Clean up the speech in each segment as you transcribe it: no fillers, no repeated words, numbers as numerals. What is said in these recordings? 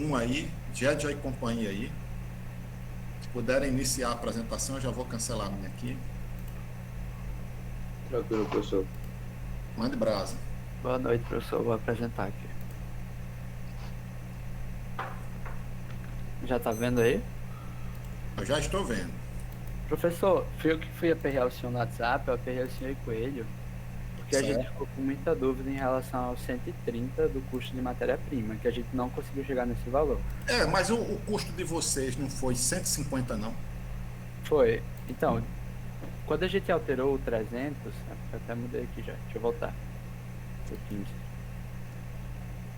1 aí, Gédia e companhia aí. Se puderem iniciar a apresentação, eu já vou cancelar a minha aqui. Tranquilo, professor. Mande brasa. Boa noite, professor. Vou apresentar aqui. Já tá vendo aí? Eu já estou vendo. Professor, fui eu que fui aperrear o senhor no WhatsApp, eu aperrei o senhor e Coelho, porque a gente ficou com muita dúvida em relação ao 130 do custo de matéria-prima, que a gente não conseguiu chegar nesse valor. Mas o custo de vocês não foi 150, não? Foi. Então, quando a gente alterou o 300, eu até mudei aqui já, deixa eu voltar. O 15.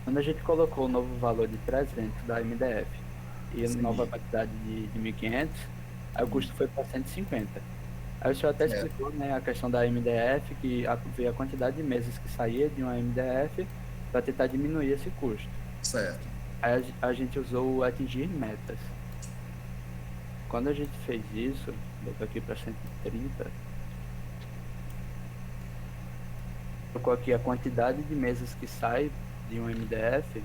Quando a gente colocou o novo valor de 300 da MDF e a nova quantidade de 1.500, aí o custo foi para 150. Aí o senhor até explicou, né, a questão da MDF, que veio a quantidade de meses que saía de uma MDF para tentar diminuir esse custo. Certo. Aí a gente usou o atingir metas. Quando a gente fez isso, botou aqui para 130, colocou aqui a quantidade de meses que sai de um MDF,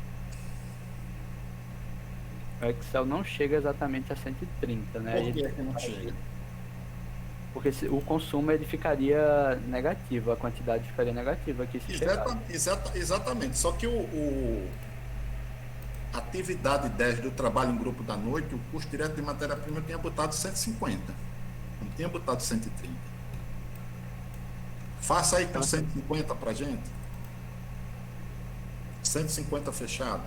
o Excel não chega exatamente a 130, né? Por que não chega? Porque o consumo ele ficaria negativo, a quantidade ficaria negativa aqui. Exatamente. Só que a atividade 10 do trabalho em grupo da noite, o custo direto de matéria-prima tinha botado 150. Não tinha botado 130. Faça aí com 150 para gente. 150 fechado.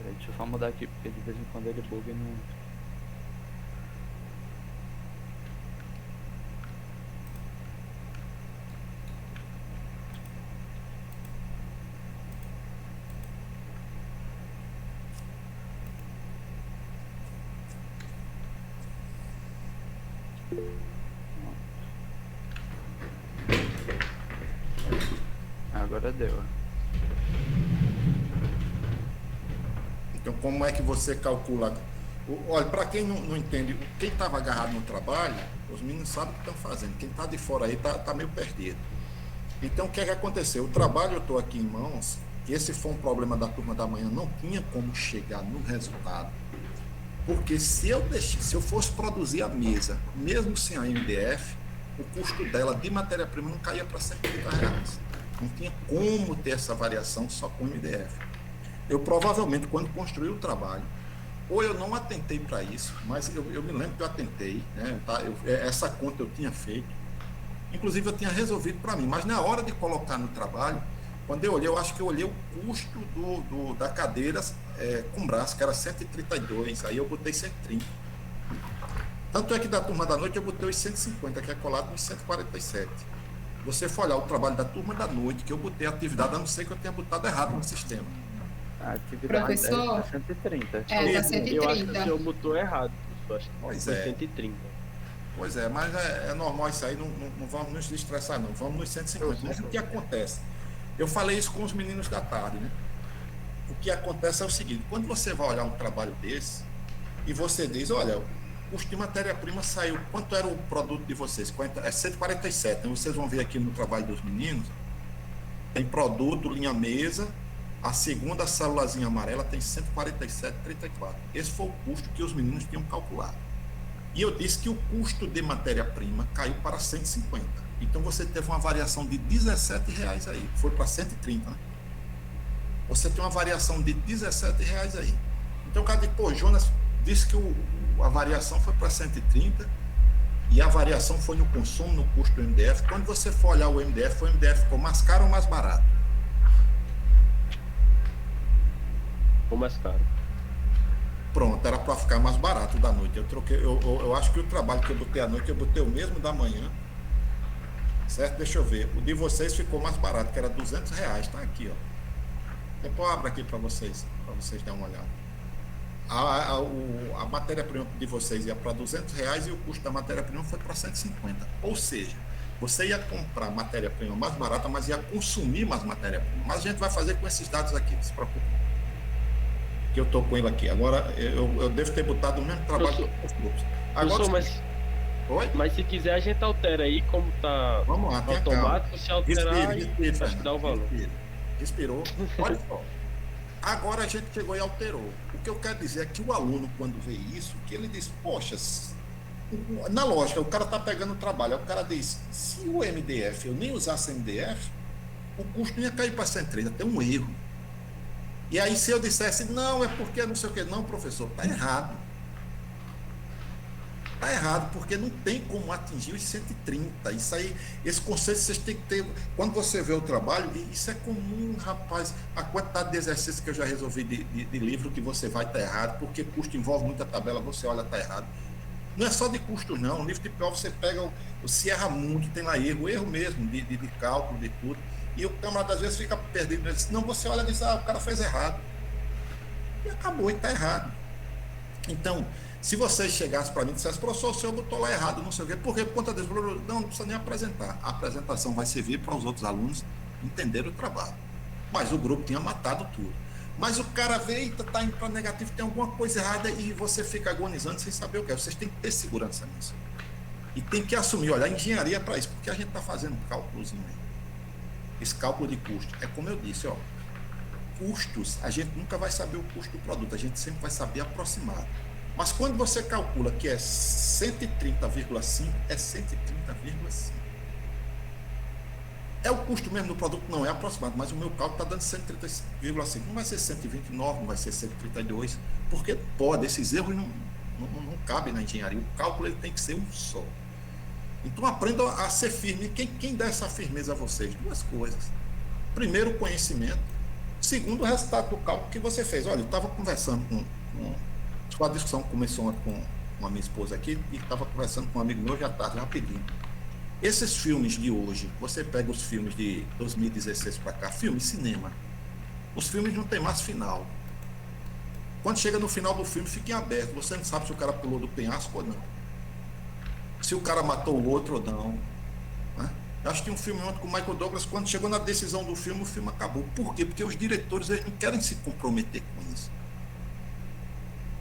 Deixa eu só mudar aqui, porque de vez em quando ele buga e não... Agora deu. Então, como é que você calcula? Olha, para quem não entende, quem estava agarrado no trabalho, os meninos sabem o que estão fazendo. Quem está de fora aí está meio perdido. Então, o que é que aconteceu? O trabalho eu estou aqui em mãos, e esse foi um problema da turma da manhã, não tinha como chegar no resultado. Porque se eu fosse produzir a mesa, mesmo sem a MDF, o custo dela de matéria-prima não caía para R$130. Não tinha como ter essa variação só com MDF. Eu provavelmente, quando construí o trabalho, ou eu não atentei para isso, mas eu me lembro que eu atentei, né? Essa conta eu tinha feito, inclusive eu tinha resolvido para mim, mas na hora de colocar no trabalho, quando eu olhei, eu acho que eu olhei o custo da cadeira com braço, que era 132, aí eu botei 130. Tanto é que da turma da noite eu botei os 150, que é colado nos 147. Você for olhar o trabalho da turma da noite, que eu botei a atividade, a não ser que eu tenha botado errado no sistema. A atividade professor, é 130. tá 130. Eu acho que o senhor botou errado. Eu acho que Pois foi é. 130. Pois é, mas é normal isso aí, não vamos nos estressar não, vamos nos 150. Mas o que acontece? Eu falei isso com os meninos da tarde, né? O que acontece é o seguinte, quando você vai olhar um trabalho desse, e você diz, olha, o custo de matéria-prima saiu, quanto era o produto de vocês? É 147, então vocês vão ver aqui no trabalho dos meninos, tem produto, linha mesa, a segunda célulazinha amarela tem 147,34. Esse foi o custo que os meninos tinham calculado. E eu disse que o custo de matéria-prima caiu para 150. Então você teve uma variação de R$17 aí, foi para 130, né? Você tem uma variação de R$17 aí. Então o cara diz, pô, Jonas disse que a variação foi para 130 e a variação foi no consumo, no custo do MDF. Quando você for olhar o MDF ficou mais caro ou mais barato? Ficou mais caro. Pronto, era para ficar mais barato da noite. Eu troquei, eu acho que o trabalho que eu botei à noite, eu botei o mesmo da manhã. Certo? Deixa eu ver. O de vocês ficou mais barato, que era R$200, tá aqui, ó. Depois eu abro aqui para vocês darem uma olhada. A matéria-prima de vocês ia para R$200 e o custo da matéria-prima foi para 150. Ou seja, você ia comprar matéria-prima mais barata, mas ia consumir mais matéria-prima. Mas a gente vai fazer com esses dados aqui, não se preocupe. Que eu estou com ele aqui. Agora, eu devo ter botado o mesmo trabalho com os grupos. Agora, Professor, mas Oi? Mas se quiser, a gente altera aí, como tá Vamos lá, tenha calma. automático, se alterar, Respira, acho que dá o Fernando. valor. Respira. Respirou. Olha só. Agora a gente chegou e alterou. O que eu quero dizer é que o aluno, quando vê isso, que ele diz, poxa, na lógica, o cara está pegando o trabalho, aí o cara diz, se o MDF eu nem usasse MDF, o custo não ia cair para 130, tem um erro. E aí se eu dissesse, não, é porque não sei o que, não, professor, está errado. Está errado, porque não tem como atingir os 130. Isso aí, esse conceito vocês têm que ter. Quando você vê o trabalho, e isso é comum, rapaz. A quantidade de exercícios que eu já resolvi de livro que você vai estar errado, porque custo envolve muita tabela, você olha, está errado. Não é só de custos, não. O livro de PO você pega o Sierra Mundo, tem lá erro mesmo, de cálculo, de tudo. E o camarada às vezes fica perdido. Ele diz, não, você olha e diz, o cara fez errado. E acabou, e está errado. Então, se vocês chegassem para mim e dissessem, professor, o senhor botou lá errado, não sei o quê, por quê? Por conta disso, não precisa nem apresentar. A apresentação vai servir para os outros alunos entenderem o trabalho. Mas o grupo tinha matado tudo. Mas o cara vê, eita, está indo para negativo, tem alguma coisa errada e você fica agonizando sem saber o que é. Vocês têm que ter segurança nisso. E tem que assumir, olha, a engenharia é para isso, porque a gente está fazendo um cálculozinho aí. Esse cálculo de custo. É como eu disse, ó, custos, a gente nunca vai saber o custo do produto, a gente sempre vai saber aproximado. Mas quando você calcula que é 130,5, é 130,5. É o custo mesmo do produto? Não, é aproximado, mas o meu cálculo está dando 130,5. Não vai ser 129, não vai ser 132, porque pode, esses erros não cabem na engenharia. O cálculo ele tem que ser um só. Então aprendam a ser firme. Quem dá essa firmeza a vocês? Duas coisas. Primeiro, o conhecimento. Segundo, o resultado do cálculo que você fez. Olha, eu estava conversando a discussão começou com a minha esposa aqui e estava conversando com um amigo meu já tarde, rapidinho. Esses filmes de hoje, você pega os filmes de 2016 para cá, cinema, os filmes não tem mais final. Quando chega no final do filme, fica em aberto. Você não sabe se o cara pulou do penhasco ou não. Se o cara matou o outro ou não. Né? Eu acho que tem um filme ontem com o Michael Douglas, quando chegou na decisão do filme, o filme acabou. Por quê? Porque os diretores eles não querem se comprometer com isso.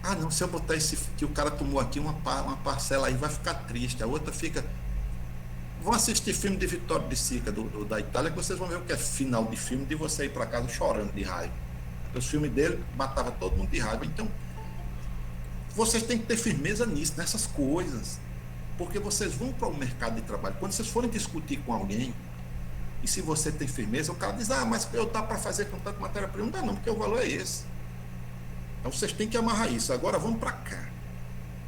Ah, não, se eu botar esse que o cara tomou aqui uma parcela aí, vai ficar triste. A outra fica... Vão assistir filme de Vittorio De Sica, da Itália, que vocês vão ver o que é final de filme, de você ir para casa chorando de raiva. Os filmes dele matava todo mundo de raiva. Então, vocês têm que ter firmeza nisso, nessas coisas. Porque vocês vão para o mercado de trabalho. Quando vocês forem discutir com alguém, e se você tem firmeza, o cara diz, mas eu dá para fazer com tanta matéria-prima. Não dá não, porque o valor é esse. Então vocês têm que amarrar isso. Agora vamos para cá.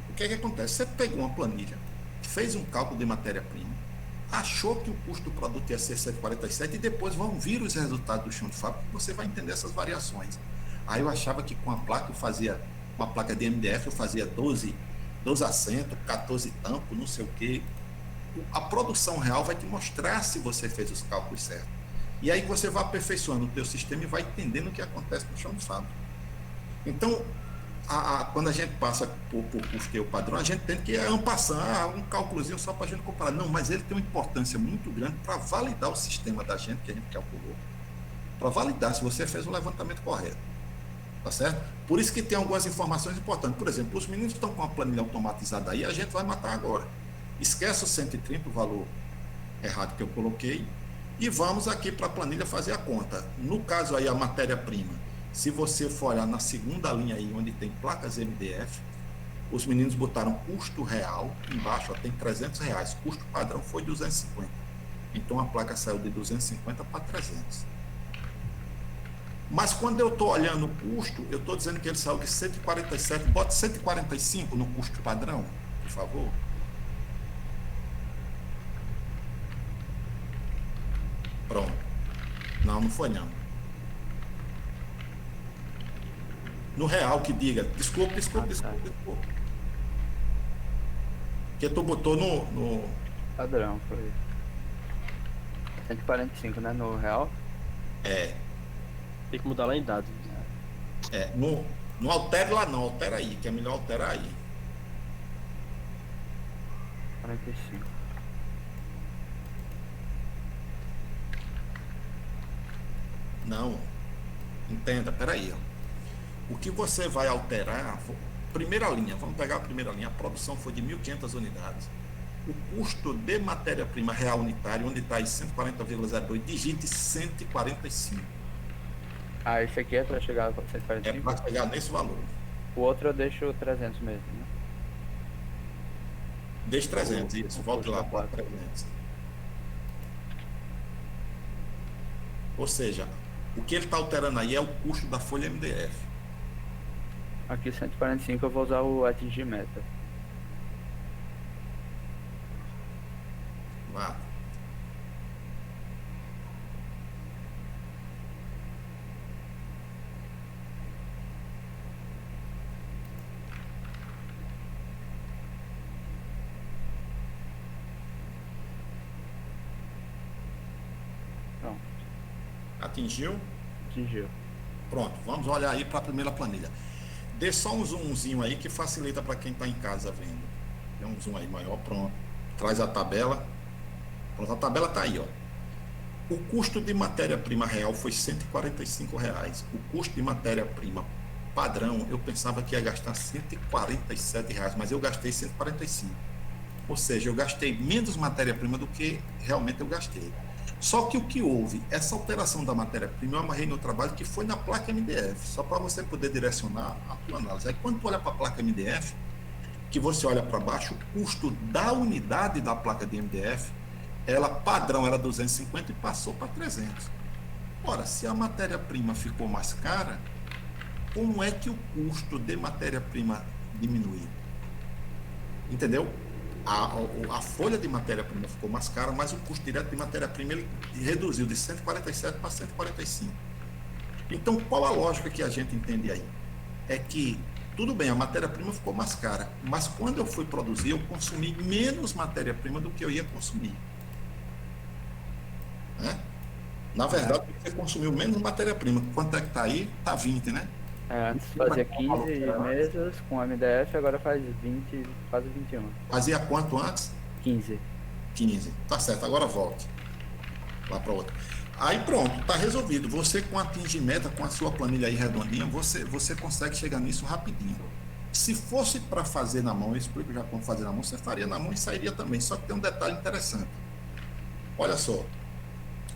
O que é que acontece? Você pegou uma planilha, fez um cálculo de matéria-prima, achou que o custo do produto ia ser 147 e depois vão vir os resultados do chão de fábrica e você vai entender essas variações. Aí eu achava que com a placa eu fazia, uma placa de MDF eu fazia 12 assentos, 14 tampos, não sei o quê. A produção real vai te mostrar se você fez os cálculos certos. E aí você vai aperfeiçoando o teu sistema e vai entendendo o que acontece no chão de fábrica. Então, quando a gente passa por custeio padrão, a gente tem que passar um cálculozinho só para a gente comparar. Não, mas ele tem uma importância muito grande para validar o sistema da gente, que a gente calculou, para validar se você fez o levantamento correto. Tá certo? Por isso que tem algumas informações importantes. Por exemplo, os meninos estão com a planilha automatizada aí, a gente vai matar agora. Esquece o 130, o valor errado que eu coloquei, e vamos aqui para a planilha fazer a conta. No caso aí, a matéria-prima, se você for olhar na segunda linha aí, onde tem placas MDF, os meninos botaram custo real, embaixo tem R$300, custo padrão foi 250. Então a placa saiu de 250 para 300. Mas quando eu estou olhando o custo, eu estou dizendo que ele saiu de 147, bota 145 no custo padrão, por favor. Pronto. Não foi não. No real que diga, desculpa. Que tu botou no... Padrão, foi 145, né, no real? Tem que mudar lá em dados. Não altere lá não, altera aí, que é melhor alterar aí. 45. Não, entenda, peraí, ó. O que você vai alterar, primeira linha, vamos pegar a primeira linha, a produção foi de 1.500 unidades. o custo de matéria-prima real unitária, onde está aí 140,02, digite 145. Ah, esse aqui é pra chegar a É 145? para chegar nesse valor. O outro eu deixo 300 mesmo, né? Deixe 300, isso, O volte custo lá da para placa. 300. Ou seja, o que ele está alterando aí é o custo da folha MDF. Aqui 145 eu vou usar o atingir meta. Lá. Pronto, Atingiu? atingiu. Pronto, vamos olhar aí para a primeira planilha. Dê só um zoomzinho aí que facilita para quem está em casa vendo. Dê um zoom aí maior, pronto. Traz a tabela. Pronto, a tabela está aí, ó. O custo de matéria-prima real foi R$ 145. O custo de matéria-prima padrão, eu pensava que ia gastar R$ 147, mas eu gastei 145. Ou seja, eu gastei menos matéria-prima do que realmente eu gastei. Só que o que houve, essa alteração da matéria-prima, eu amarrei no trabalho que foi na placa MDF, só para você poder direcionar a tua análise. Aí quando tu olha para a placa MDF, que você olha para baixo, o custo da unidade da placa de MDF, ela padrão era 250 e passou para 300. Ora, se a matéria-prima ficou mais cara, como é que o custo de matéria-prima diminuiu? Entendeu? A folha de matéria-prima ficou mais cara, mas o custo direto de matéria-prima ele reduziu de 147 para 145. Então, qual a lógica que a gente entende aí? É que, tudo bem, a matéria-prima ficou mais cara, mas quando eu fui produzir, eu consumi menos matéria-prima do que eu ia consumir. Né? Na verdade, você consumiu menos matéria-prima. Quanto é que está aí? Está 20, né? Antes fazia 15 mesas com MDF, agora faz 20, quase 21. Fazia quanto antes? 15. 15. Tá certo, agora volte. Lá para outra. Aí pronto, tá resolvido. Você com a meta, com a sua planilha aí redondinha, você consegue chegar nisso rapidinho. Se fosse para fazer na mão, eu explico já como fazer na mão, você faria na mão e sairia também. Só que tem um detalhe interessante. Olha só.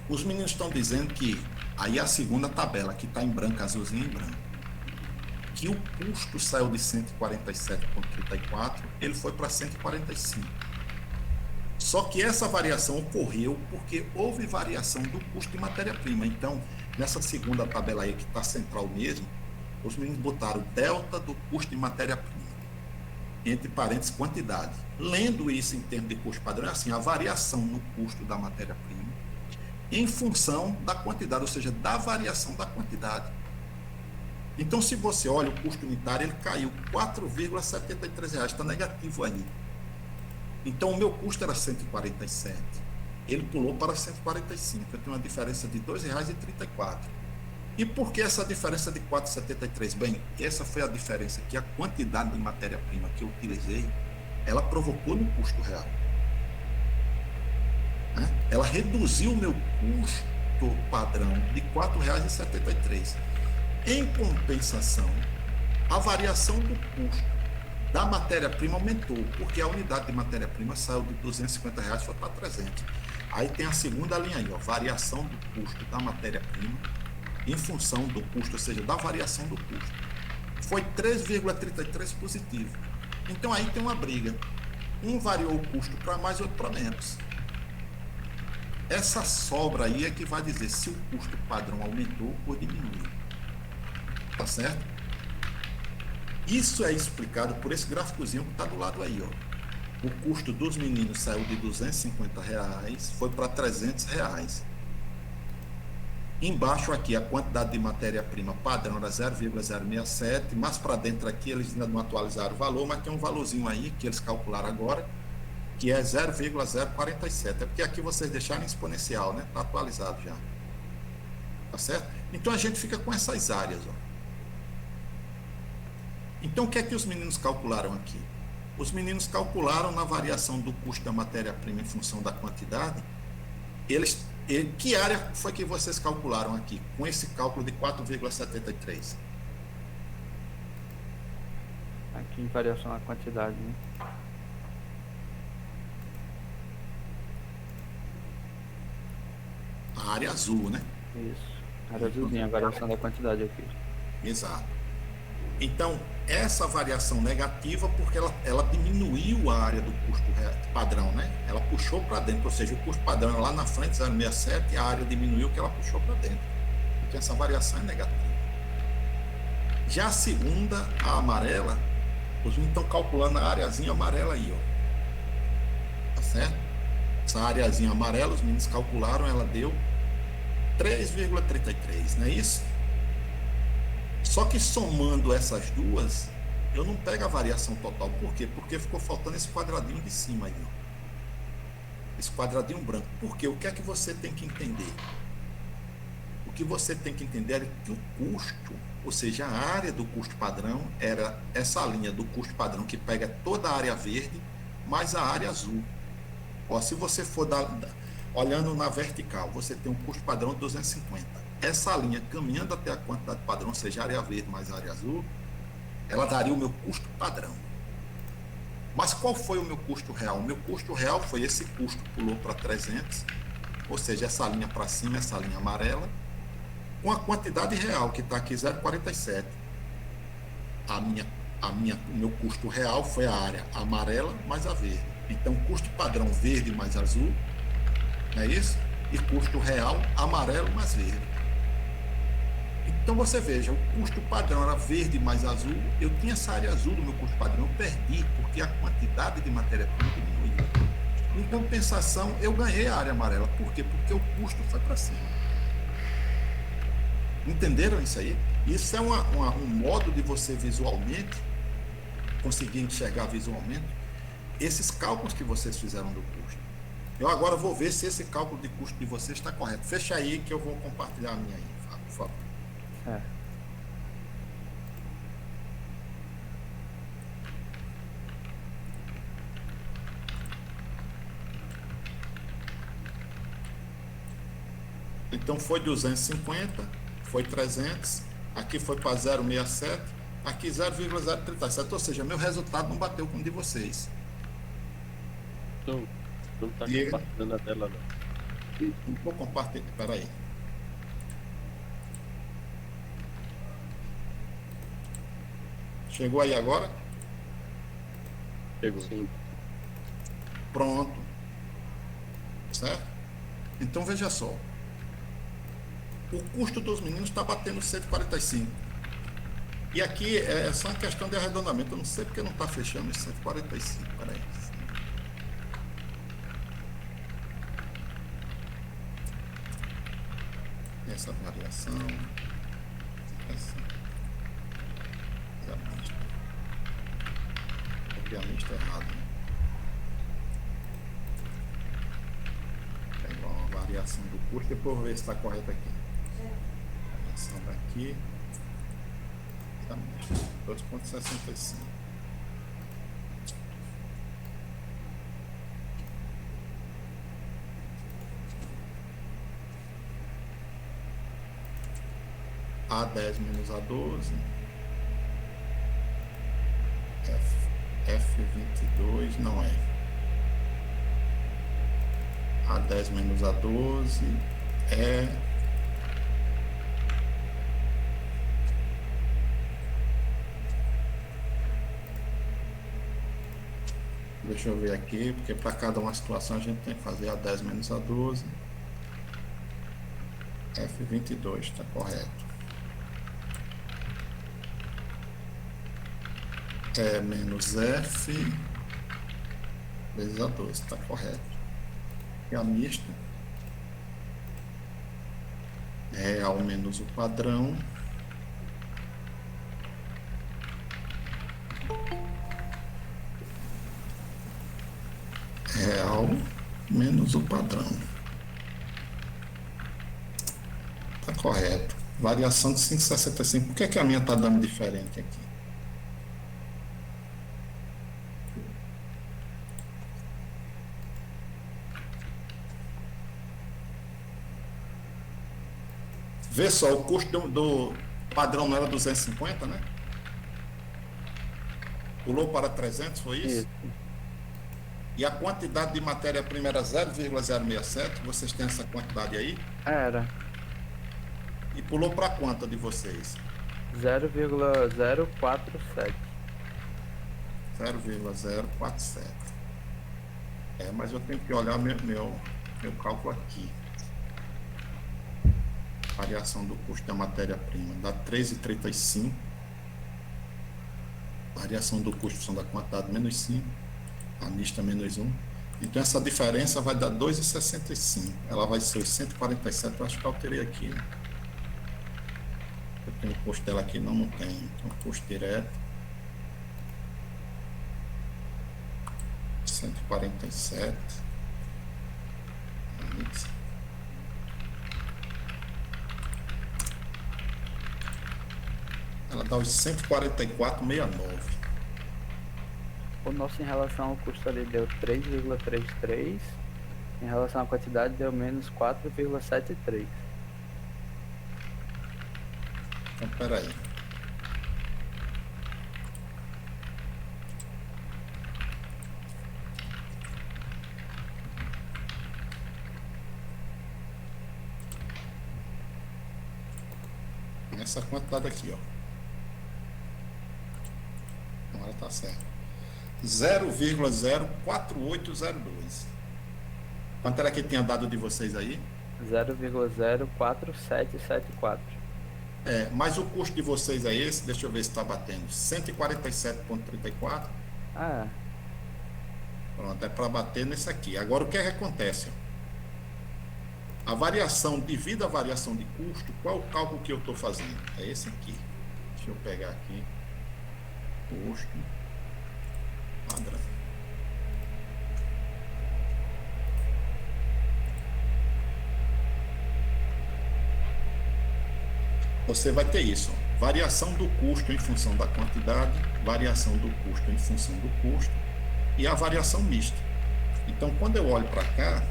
Os meninos estão dizendo que aí a segunda tabela, que está em branco, azulzinho em branco, que o custo saiu de 147,34, ele foi para 145. Só que essa variação ocorreu porque houve variação do custo de matéria-prima. Então, nessa segunda tabela aí, que está central mesmo, os meninos botaram delta do custo de matéria-prima, entre parênteses, quantidade. Lendo isso em termos de custo padrão, é assim, a variação no custo da matéria-prima em função da quantidade, ou seja, da variação da quantidade. Então, se você olha, o custo unitário ele caiu R$ 4,73, está negativo aí. Então, o meu custo era 147, ele pulou para 145, eu tenho uma diferença de R$ 2,34. E por que essa diferença de 4,73? Bem, essa foi a diferença que a quantidade de matéria-prima que eu utilizei, ela provocou no custo real. Né? Ela reduziu o meu custo padrão de R$ 4,73. Em compensação, a variação do custo da matéria-prima aumentou, porque a unidade de matéria-prima saiu de R$ 250 e foi para 300. Aí tem a segunda linha aí, ó, variação do custo da matéria-prima em função do custo, ou seja, da variação do custo. Foi 3,33 positivo. Então aí tem uma briga. Um variou o custo para mais, outro para menos. Essa sobra aí é que vai dizer se o custo padrão aumentou ou diminuiu. Tá certo? Isso é explicado por esse gráficozinho que está do lado aí, ó. O custo dos meninos saiu de R$ 250, foi para R$ 300. Embaixo aqui a quantidade de matéria-prima padrão era 0,067, mais para dentro aqui eles ainda não atualizaram o valor, mas tem um valorzinho aí que eles calcularam agora, que é 0,047. É porque aqui vocês deixaram exponencial, né? Está atualizado já. Tá certo? Então a gente fica com essas áreas, ó. Então, o que é que os meninos calcularam aqui? Os meninos calcularam na variação do custo da matéria-prima em função da quantidade. Que área foi que vocês calcularam aqui, com esse cálculo de 4,73? Aqui em variação na quantidade, né? a área azul, né? Isso. Área azulzinha, a variação da quantidade aqui. Exato. Então, essa variação negativa, porque ela diminuiu a área do custo padrão, né? Ela puxou para dentro, ou seja, o custo padrão é lá na frente, 0,67, e a área diminuiu que ela puxou para dentro. Então, essa variação é negativa. Já a segunda, a amarela, os meninos estão calculando a areazinha amarela aí, ó. Tá certo? Essa areazinha amarela, os meninos calcularam, ela deu 3,33, não é isso? Só que somando essas duas, eu não pego a variação total. Por quê? Porque ficou faltando esse quadradinho de cima aí, ó. Esse quadradinho branco. Por quê? O que é que você tem que entender? O que você tem que entender é que o custo, ou seja, a área do custo padrão, era essa linha do custo padrão que pega toda a área verde mais a área azul. Ó, se você for olhando na vertical, você tem um custo padrão de 250. Essa linha caminhando até a quantidade padrão, ou seja, a área verde mais a área azul, ela daria o meu custo padrão. Mas qual foi o meu custo real? O meu custo real foi esse custo, pulou para 300, ou seja, essa linha para cima, essa linha amarela, com a quantidade real, que está aqui 0,47. O meu custo real foi a área amarela mais a verde. Então, custo padrão verde mais azul, não é isso? E custo real amarelo mais verde. Então, você veja, o custo padrão era verde mais azul, eu tinha essa área azul do meu custo padrão, eu perdi, porque a quantidade de matéria-prima diminuiu. Em compensação, eu ganhei a área amarela. Por quê? Porque o custo foi para cima. Entenderam isso aí? Isso é um modo de você visualmente conseguir enxergar visualmente esses cálculos que vocês fizeram do custo. Eu agora vou ver se esse cálculo de custo de vocês está correto. Fecha aí que eu vou compartilhar a minha aí, Fábio, por favor. É. Então foi 250, foi 300, aqui foi para 0,67, aqui 0,037, ou seja, meu resultado não bateu com o de vocês. Não está compartilhando a tela, não. Não vou compartilhar, espera aí. Chegou aí agora? Chegou. Sim. Pronto. Certo? Então veja só. O custo dos meninos está batendo 145. E aqui é só uma questão de arredondamento. Eu não sei porque não está fechando esse 145. Peraí. Essa variação. Essa. Obviamente está errado. Né? É igual a variação do custo. Depois eu vou ver se está correto aqui. Variação daqui. 2,65. A10 menos A12. F22 não é. A10 menos A12 é. Deixa eu ver aqui, porque para cada uma situação a gente tem que fazer A10 menos A12. F22 está correto. É menos F vezes A12, está correto. E a mista é real menos o padrão real menos o padrão. Está correto. Variação de 5,65. Por que a minha está dando diferente aqui? Vê só, o custo do padrão não era 250, né? Pulou para 300, foi isso? E a quantidade de matéria-prima era 0,067, vocês têm essa quantidade aí? Era E pulou para quanto de vocês? 0,047. 0,047. Mas eu tenho que olhar meu cálculo aqui. Variação do custo da matéria-prima dá 13,35. Variação do custo são da quantidade menos 5. A mista menos 1. Então essa diferença vai dar 2,65. Ela vai ser os 147. Eu acho que eu alterei aqui, né? Eu tenho o custo dela aqui, não tenho. Então custo direto 147. Ela dá os 144,69. O nosso em relação ao custo ali deu 3,33. Em relação à quantidade deu menos 4,73. Então, peraí. Essa quantidade aqui, ó. Agora tá certo. 0,04802. Quanto era que tinha dado de vocês aí? 0,04774. Mas o custo de vocês é esse, deixa eu ver se está batendo. 147,34. Ah, Pronto, é para bater nesse aqui. Agora, o que é que acontece? A variação, devido à variação de custo, qual é o cálculo que eu estou fazendo? É esse aqui. Deixa eu pegar aqui. Custo padrão. Você vai ter isso, ó. Variação do custo em função da quantidade, variação do custo em função do custo e a variação mista. Então, quando eu olho para cá,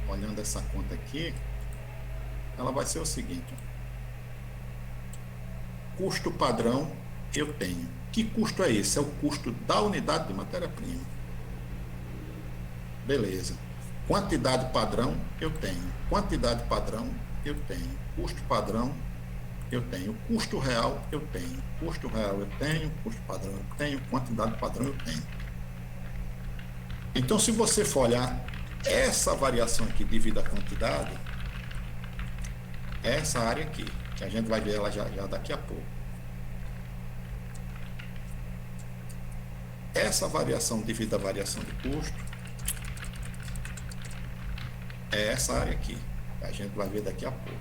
olhando essa conta aqui, ela vai ser o seguinte: custo padrão eu tenho. Que custo é esse? É o custo da unidade de matéria-prima. Beleza. Quantidade padrão eu tenho. Quantidade padrão eu tenho. Custo padrão eu tenho. Custo real eu tenho. Custo real eu tenho. Custo padrão eu tenho. Quantidade padrão eu tenho. Então, se você for olhar essa variação aqui devido à quantidade, essa área aqui, que a gente vai ver ela já daqui a pouco. Essa variação devido à variação de custo é essa área aqui, que a gente vai ver daqui a pouco.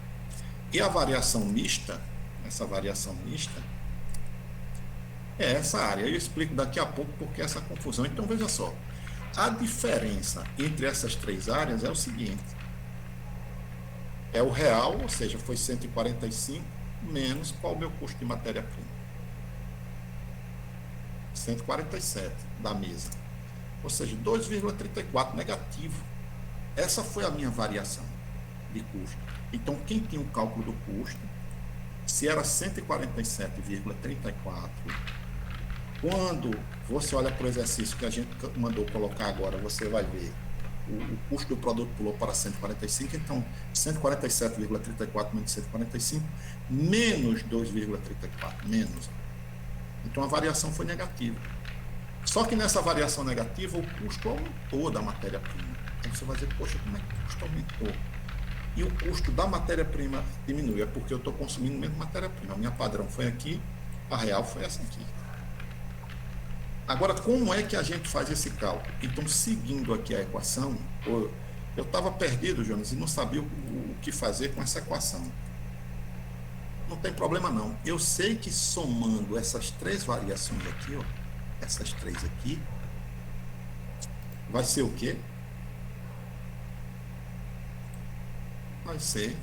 E a variação mista, essa variação mista, é essa área. Eu explico daqui a pouco porque essa confusão. Então, veja só. A diferença entre essas três áreas é o seguinte: é o real, ou seja, foi 145, menos qual o meu custo de matéria-prima? 147 da mesa. Ou seja, 2,34 negativo. Essa foi a minha variação de custo. Então, quem tinha o cálculo do custo, se era 147,34, quando você olha para o exercício que a gente mandou colocar agora, você vai ver o custo do produto pulou para 145, então 147,34 menos 145, menos 2,34, menos. Então a variação foi negativa. Só que nessa variação negativa, o custo aumentou da matéria-prima. Aí você vai dizer, poxa, como é que o custo aumentou? E o custo da matéria-prima diminui, é porque eu estou consumindo menos matéria-prima. A minha padrão foi aqui, a real foi essa aqui. Agora, como é que a gente faz esse cálculo? Então, seguindo aqui a equação, eu estava perdido, Jonas, e não sabia o que fazer com essa equação. Não tem problema não. Eu sei que somando essas três variações aqui, ó, essas três aqui, vai ser o quê? Vai ser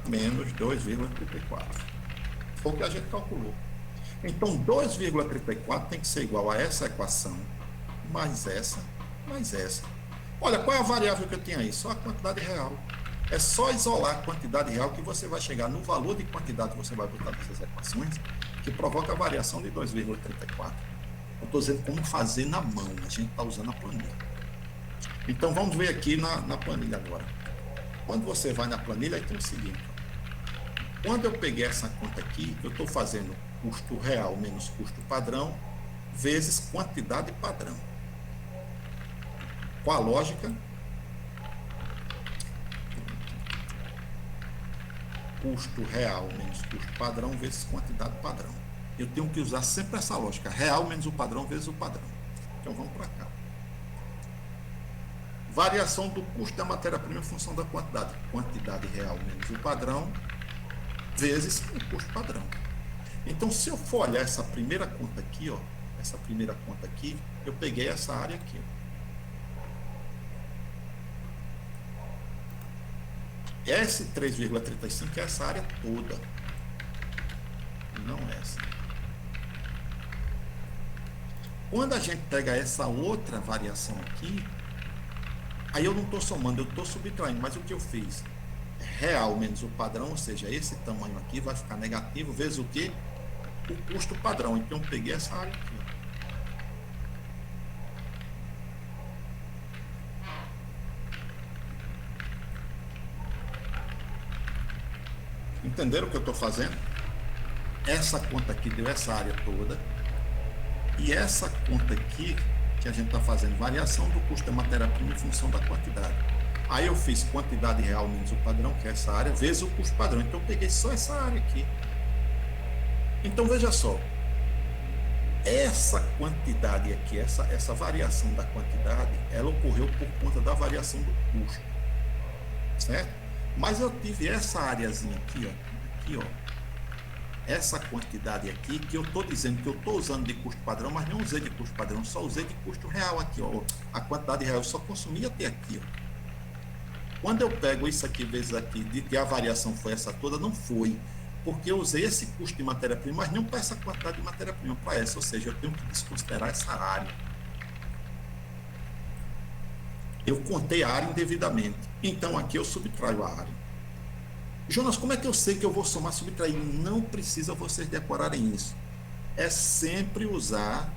menos 2,34. Foi o que a gente calculou. Então, 2,34 tem que ser igual a essa equação, mais essa, mais essa. Olha, qual é a variável que eu tenho aí? Só a quantidade real. É só isolar a quantidade real que você vai chegar no valor de quantidade que você vai botar nessas equações, que provoca a variação de 2,34. Eu estou dizendo como fazer na mão, a gente está usando a planilha. Então, vamos ver aqui na planilha agora. Quando você vai na planilha, aí tem o seguinte. Quando eu peguei essa conta aqui, eu estou fazendo custo real menos custo padrão, vezes quantidade padrão. Qual a lógica? Custo real menos custo padrão vezes quantidade padrão. Eu tenho que usar sempre essa lógica. Real menos o padrão vezes o padrão. Então, vamos para cá. Variação do custo da matéria-prima em função da quantidade. Quantidade real menos o padrão vezes o custo padrão. Então, se eu for olhar essa primeira conta aqui, ó, essa primeira conta aqui, eu peguei essa área aqui. Esse 3,35 é essa área toda. Não essa. Quando a gente pega essa outra variação aqui, aí eu não estou somando, eu estou subtraindo. Mas o que eu fiz? Real menos o padrão, ou seja, esse tamanho aqui vai ficar negativo, vezes o quê? O custo padrão. Então, eu peguei essa área aqui. Entenderam o que eu estou fazendo? Essa conta aqui deu essa área toda. E essa conta aqui, que a gente está fazendo, variação do custo da matéria-prima em função da quantidade. Aí eu fiz quantidade real menos o padrão, que é essa área, vezes o custo padrão. Então, eu peguei só essa área aqui. Então, veja só. Essa quantidade aqui, essa variação da quantidade, ela ocorreu por conta da variação do custo. Certo? Mas eu tive essa areazinha aqui, ó. Essa quantidade aqui, que eu estou dizendo que eu estou usando de custo padrão, mas não usei de custo padrão, só usei de custo real aqui, ó. A quantidade real eu só consumi até aqui, ó. Quando eu pego isso aqui vezes aqui, de que a variação foi essa toda, não foi. Porque eu usei esse custo de matéria-prima, mas não para essa quantidade de matéria-prima, para essa. Ou seja, eu tenho que desconsiderar essa área. Eu contei a área indevidamente. Então, aqui eu subtraio a área. Jonas, como é que eu sei que eu vou somar e subtrair? Não precisa vocês decorarem isso. É sempre usar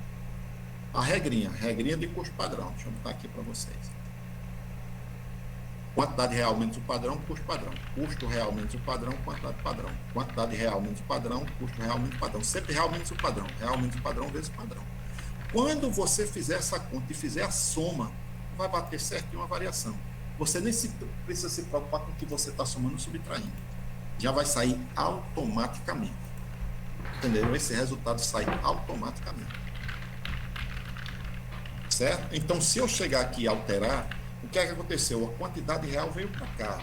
a regrinha de custo padrão. Deixa eu botar aqui para vocês. Quantidade real menos o padrão, custo padrão. Custo real menos o padrão, quantidade padrão. Quantidade real menos o padrão, custo real menos o padrão. Sempre real menos o padrão. Real menos o padrão vezes o padrão. Quando você fizer essa conta e fizer a soma, vai bater certinho a variação. Você nem precisa se preocupar com o que você está somando ou subtraindo. Já vai sair automaticamente. Entenderam? Esse resultado sai automaticamente. Certo? Então, se eu chegar aqui e alterar, o que é que aconteceu? A quantidade real veio para cá.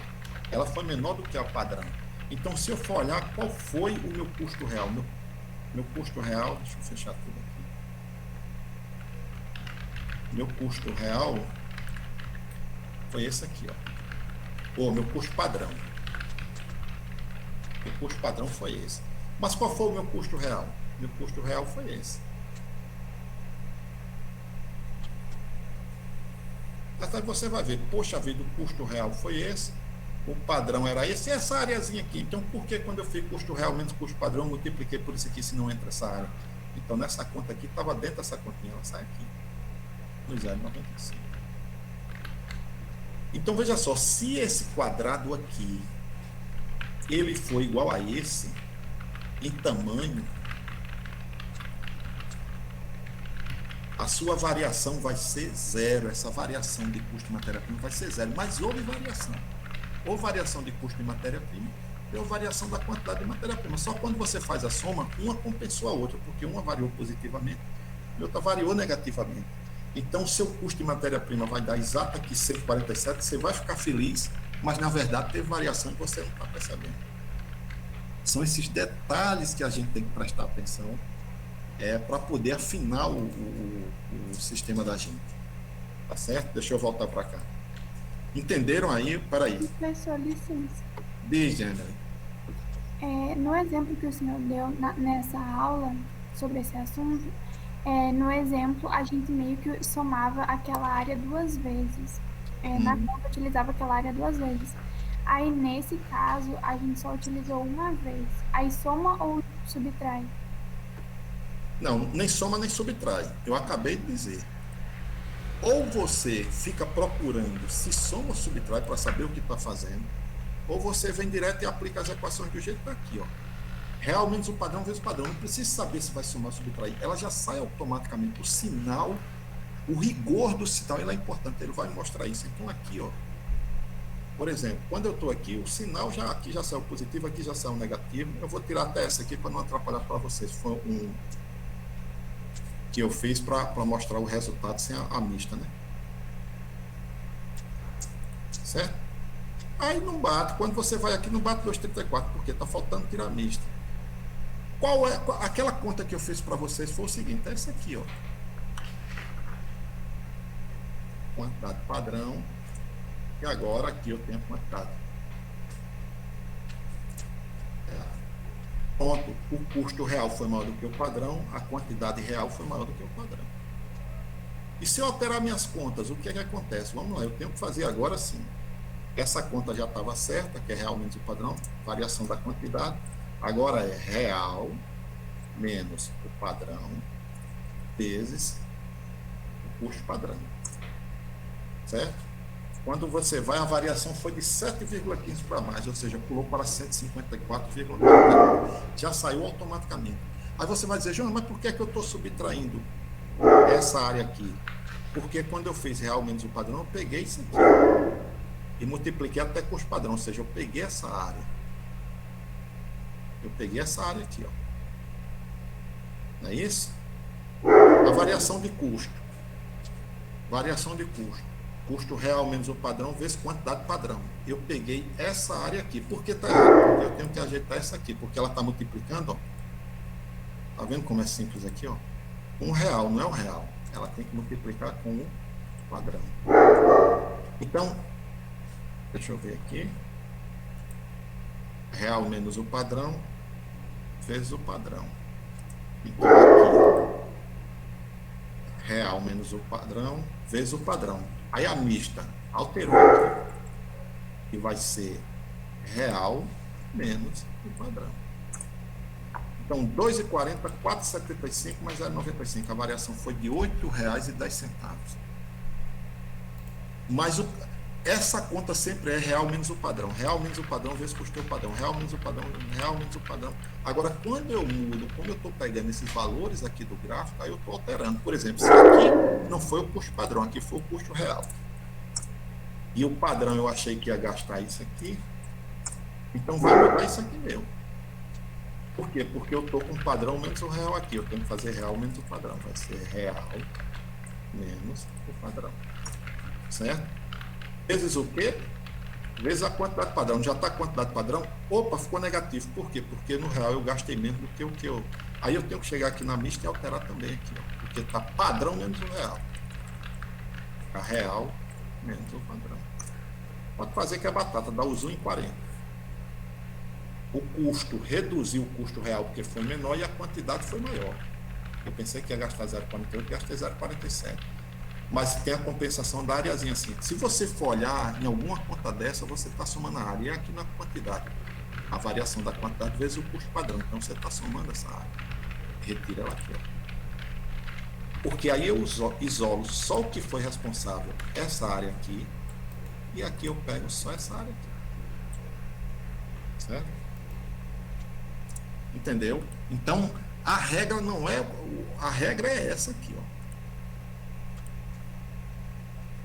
Ela foi menor do que a padrão. Então, se eu for olhar qual foi o meu custo real, meu custo real, deixa eu fechar tudo aqui. Meu custo real foi esse aqui, ó. Ou meu custo padrão. O custo padrão foi esse. Mas qual foi o meu custo real? Meu custo real foi esse. Até você vai ver, poxa vida, o custo real foi esse, o padrão era esse, e essa areazinha aqui. Então, por que quando eu fiz custo real menos custo padrão, eu multipliquei por isso aqui, se não entra essa área? Então, nessa conta aqui, estava dentro dessa continha, ela sai aqui. No 0,95. Então, veja só, se esse quadrado aqui, ele for igual a esse, em tamanho, a sua variação vai ser zero. Essa variação de custo de matéria-prima vai ser zero. Mas houve variação. Ou variação de custo de matéria-prima, ou variação da quantidade de matéria-prima. Só quando você faz a soma, uma compensou a outra, porque uma variou positivamente e outra variou negativamente. Então, o seu custo de matéria-prima vai dar exato aqui 147, você vai ficar feliz, mas na verdade teve variação e você não está percebendo. São esses detalhes que a gente tem que prestar atenção para poder afinar o sistema da gente. Tá certo? Deixa eu voltar para cá. Entenderam aí? Peraí. Professor, licença. Diz, Angela. No exemplo que o senhor deu nessa aula sobre esse assunto, no exemplo a gente meio que somava aquela área duas vezes. Na conta utilizava aquela área duas vezes. Aí nesse caso a gente só utilizou uma vez. Aí soma ou subtrai? Não, nem soma nem subtrai. Eu acabei de dizer. Ou você fica procurando se soma ou subtrai para saber o que está fazendo, ou você vem direto e aplica as equações do jeito que está aqui, ó. Real menos o padrão vezes o padrão. Não precisa saber se vai somar ou subtrair. Ela já sai automaticamente. O sinal, o rigor do sinal, ele é importante. Ele vai mostrar isso. Então, aqui, ó. Por exemplo, quando eu estou aqui, o sinal já aqui já saiu positivo, aqui já saiu negativo. Eu vou tirar até essa aqui para não atrapalhar para vocês. Foi um que eu fiz para mostrar o resultado sem a mista, né? Certo? Aí não bate. Quando você vai aqui, não bate 2,34, porque está faltando tirar a mista. Aquela conta que eu fiz para vocês foi o seguinte, é essa aqui, ó. Quantidade padrão. E agora aqui eu tenho a quantidade. Pronto, o custo real foi maior do que o padrão, a quantidade real foi maior do que o padrão. E se eu alterar minhas contas, o que é que acontece? Vamos lá, eu tenho que fazer agora sim. Essa conta já estava certa, que é real menos o padrão, variação da quantidade. Agora é real menos o padrão vezes o custo padrão. Certo? Quando você vai, a variação foi de 7,15 para mais, ou seja, pulou para 154,40. Já saiu automaticamente. Aí você vai dizer, João, mas por que é que eu estou subtraindo essa área aqui? Porque quando eu fiz real menos o padrão, eu peguei isso aqui e multipliquei até custo padrão, ou seja, eu peguei essa área. Eu peguei essa área aqui, ó. Não é isso? A variação de custo. Variação de custo. Custo real menos o padrão vezes quantidade padrão. Eu peguei essa área aqui. Por que está errado? Porque eu tenho que ajeitar essa aqui, porque ela está multiplicando, ó. Tá vendo como é simples aqui, ó? Um real não é o real. Ela tem que multiplicar com o padrão. Então, deixa eu ver aqui. Real menos o padrão vezes o padrão. Então, aqui, real menos o padrão vezes o padrão. Aí a mista alterou aqui, que vai ser real menos o padrão. Então, 2,40, 4,75 mais 0,95. A variação foi de R$ 8,10. Mas essa conta sempre é real menos o padrão. Real menos o padrão vezes custeio padrão. Real menos o padrão, real menos o padrão. Agora, quando eu mudo, quando eu estou pegando esses valores aqui do gráfico, aí eu estou alterando. Por exemplo, se aqui não foi o custo padrão, aqui foi o custo real. E o padrão eu achei que ia gastar isso aqui. Então, vai mudar isso aqui meu. Por quê? Porque eu estou com o padrão menos o real aqui. Eu tenho que fazer real menos o padrão. Vai ser real menos o padrão. Certo? Vezes o quê? Vezes a quantidade padrão. Já está a quantidade padrão? Opa, ficou negativo. Por quê? Porque no real eu gastei menos do que o que eu... Aí eu tenho que chegar aqui na mista e alterar também aqui, ó. Porque está padrão menos o real. A real menos o padrão. Pode fazer que a batata dá os 1,40. O custo reduziu o custo real porque foi menor e a quantidade foi maior. Eu pensei que ia gastar 0,48, gastei 0,47. Mas tem a compensação da areazinha assim. Se você for olhar em alguma conta dessa, você está somando a área. E aqui na quantidade. A variação da quantidade vezes o custo padrão. Então você está somando essa área. Retira ela aqui, ó. Porque aí eu isolo só o que foi responsável, essa área aqui. E aqui eu pego só essa área aqui. Certo? Entendeu? Então, a regra não é... A regra é essa aqui, ó.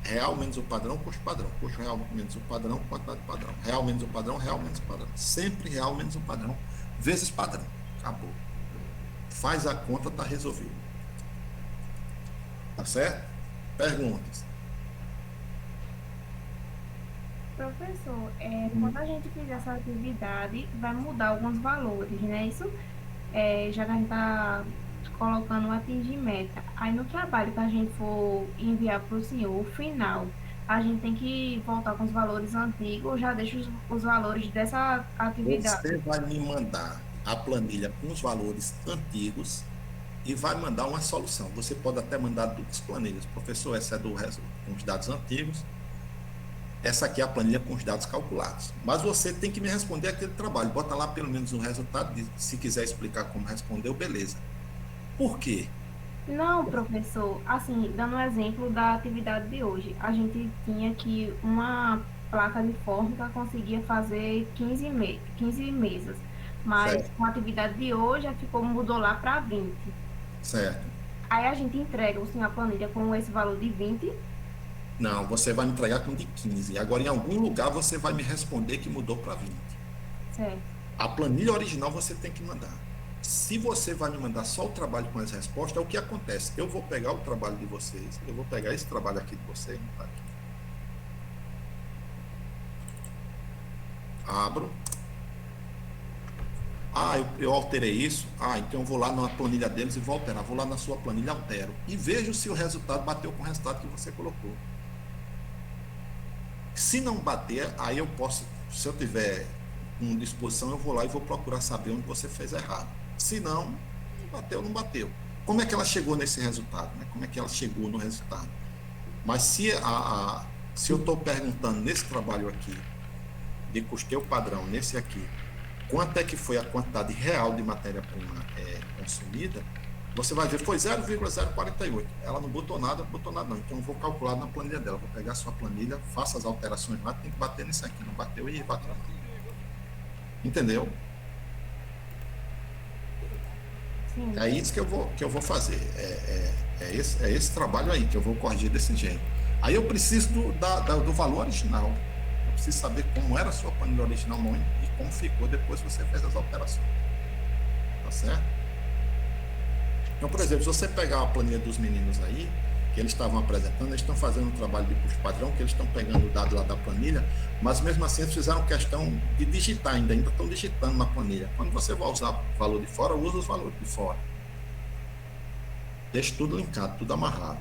Real menos o padrão, custo padrão. Custo real menos o padrão, quantidade padrão. Real menos o padrão, real menos o padrão. Sempre real menos o padrão, vezes padrão. Acabou. Faz a conta, tá resolvido. Tá certo? Perguntas. Professor, quando a gente fizer essa atividade, vai mudar alguns valores, né? Isso, já que a gente está colocando o atingir meta. Aí no trabalho que a gente for enviar para o senhor, o final, a gente tem que voltar com os valores antigos ou já deixa os valores dessa atividade? Você vai me mandar a planilha com os valores antigos e vai mandar uma solução. Você pode até mandar duas planilhas. Professor, essa é com os dados antigos. Essa aqui é a planilha com os dados calculados. Mas você tem que me responder aquele trabalho. Bota lá pelo menos um resultado. Se quiser explicar como respondeu, beleza. Por quê? Não, professor, assim, dando um exemplo da atividade de hoje, a gente tinha que uma placa de fórmica conseguia fazer 15 mesas, mas Certo, com a atividade de hoje já mudou lá para 20. certo. Aí a gente entrega o senhor a planilha com esse valor de 20, Não, você vai me entregar com de 15. Agora, em algum lugar, você vai me responder que mudou para 20. certo? A planilha original você tem que mandar. Se você vai me mandar só o trabalho com as respostas, é o que acontece. Eu vou pegar o trabalho de vocês, eu vou pegar esse trabalho aqui de vocês, tá aqui. Abro. Ah, eu alterei isso. Ah, então eu vou lá na planilha deles e vou alterar. Vou lá na sua planilha, altero. E vejo se o resultado bateu com o resultado que você colocou. Se não bater, aí eu posso, se eu tiver com disposição, eu vou lá e vou procurar saber onde você fez errado. Se não, bateu, não bateu. Como é que ela chegou nesse resultado? Né? Como é que ela chegou no resultado? Mas se eu estou perguntando nesse trabalho aqui, de custeio padrão, nesse aqui, quanto é que foi a quantidade real de matéria-prima consumida, você vai ver, foi 0,048. Ela não botou nada não. Então eu vou calcular na planilha dela. Vou pegar a sua planilha, faço as alterações lá, tem que bater nisso aqui. Não bateu e vai trabalhar. Entendeu? Sim. É isso que eu vou fazer. É esse trabalho aí que eu vou corrigir desse jeito. Aí eu preciso do valor original. Eu preciso saber como era a sua planilha original e como ficou depois que você fez as alterações. Tá certo? Então, por exemplo, se você pegar a planilha dos meninos aí, que eles estavam apresentando, eles estão fazendo um trabalho de custo padrão, que eles estão pegando o dado lá da planilha, mas mesmo assim eles fizeram questão de digitar ainda estão digitando na planilha. Quando você vai usar o valor de fora, usa os valores de fora. Deixa tudo linkado, tudo amarrado.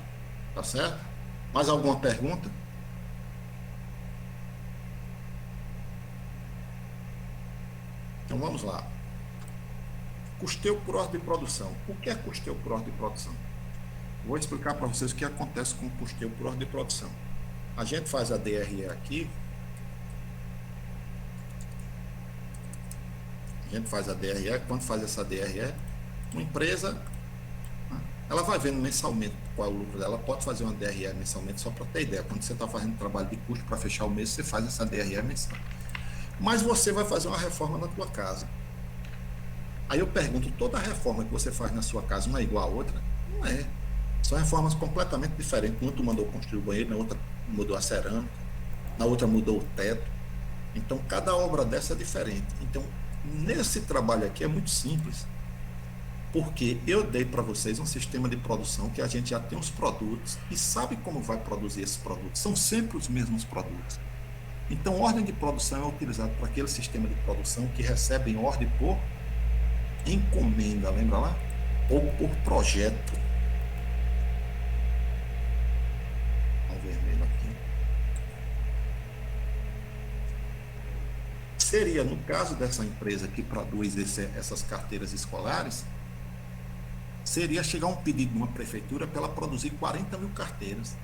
Tá certo? Mais alguma pergunta? Então vamos lá. Custeio por ordem de produção. O que é custeio por ordem de produção? Vou explicar para vocês o que acontece com o custeio por ordem de produção. A gente faz a DRE aqui. A gente faz a DRE. Quando faz essa DRE, uma empresa, ela vai vendo mensalmente qual é o lucro dela. Pode fazer uma DRE mensalmente só para ter ideia. Quando você está fazendo trabalho de custo para fechar o mês, você faz essa DRE mensal. Mas você vai fazer uma reforma na tua casa. Aí eu pergunto, toda reforma que você faz na sua casa uma é igual a outra? Não é. São reformas completamente diferentes. Uma tu mandou construir o banheiro, na outra mudou a cerâmica, na outra mudou o teto. Então, cada obra dessa é diferente. Então, nesse trabalho aqui é muito simples, porque eu dei para vocês um sistema de produção que a gente já tem os produtos e sabe como vai produzir esses produtos. São sempre os mesmos produtos. Então, ordem de produção é utilizada para aquele sistema de produção que recebe ordem por encomenda, lembra lá? Ou por projeto. Olha o vermelho aqui. Seria, no caso dessa empresa que produz essas carteiras escolares, seria chegar um pedido de uma prefeitura para ela produzir 40 mil carteiras,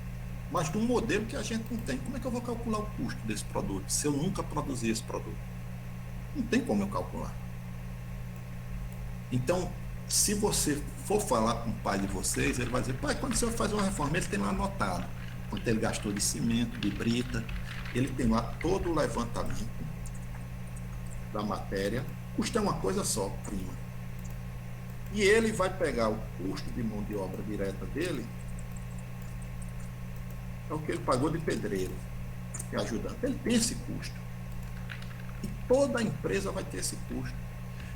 mas de um modelo que a gente não tem. Como é que eu vou calcular o custo desse produto se eu nunca produzi esse produto? Não tem como eu calcular. Então, se você for falar com o pai de vocês, ele vai dizer, pai, quando você vai fazer uma reforma, ele tem lá anotado quanto ele gastou de cimento, de brita, ele tem lá todo o levantamento da matéria, custa uma coisa só, prima. E ele vai pegar o custo de mão de obra direta dele, é o que ele pagou de pedreiro, de ajudante. Ele tem esse custo. E toda a empresa vai ter esse custo.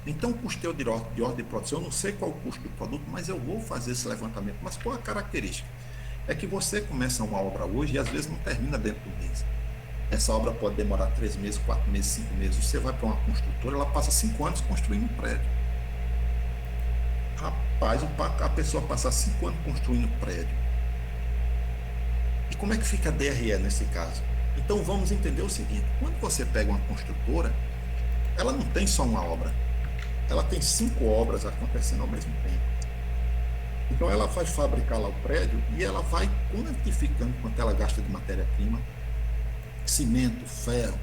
Então, o custeio de ordem de produção, eu não sei qual o custo do produto, mas eu vou fazer esse levantamento. Mas qual a característica? É que você começa uma obra hoje e às vezes não termina dentro do mês. Essa obra pode demorar 3 meses, 4 meses, 5 meses. Você vai para uma construtora, ela passa 5 anos construindo um prédio. Rapaz, a pessoa passar 5 anos construindo um prédio. E como é que fica a DRE nesse caso? Então, vamos entender o seguinte. Quando você pega uma construtora, ela não tem só uma obra. Ela tem 5 obras acontecendo ao mesmo tempo. Então, ela vai fabricar lá o prédio e ela vai quantificando quanto ela gasta de matéria-prima, cimento, ferro,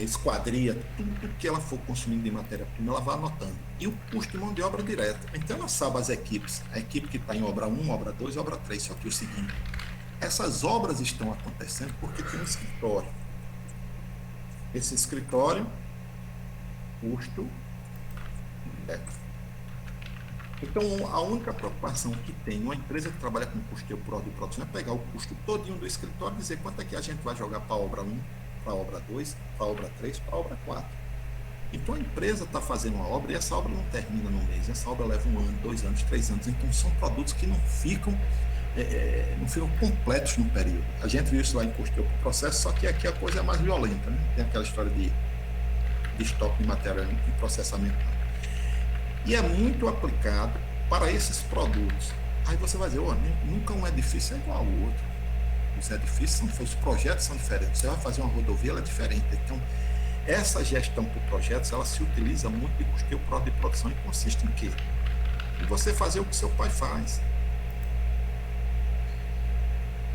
esquadria, tudo que ela for consumindo de matéria-prima, ela vai anotando. E o custo de mão de obra direta. Então ela sabe as equipes, a equipe que está em obra 1, obra 2 e obra 3, só que o seguinte, essas obras estão acontecendo porque tem um escritório. Esse escritório, custo direto. Então, a única preocupação que tem uma empresa que trabalha com custeio por ordem de produção é pegar o custo todinho do escritório e dizer quanto é que a gente vai jogar para a obra 1, para a obra 2, para a obra 3, para a obra 4. Então, a empresa está fazendo uma obra e essa obra não termina no mês. Essa obra leva 1 ano, 2 anos, 3 anos. Então, são produtos que não ficam completos no período. A gente viu isso lá em custeio por processo, só que aqui a coisa é mais violenta, né? Tem aquela história de estoque de matéria e processamento. E é muito aplicado para esses produtos. Aí você vai dizer, nunca um edifício é igual ao outro. Os edifícios, os projetos são diferentes. Você vai fazer uma rodovia, ela é diferente. Então, essa gestão por projetos, ela se utiliza muito de custeio por ordem de produção e consiste em quê? Em você fazer o que seu pai faz.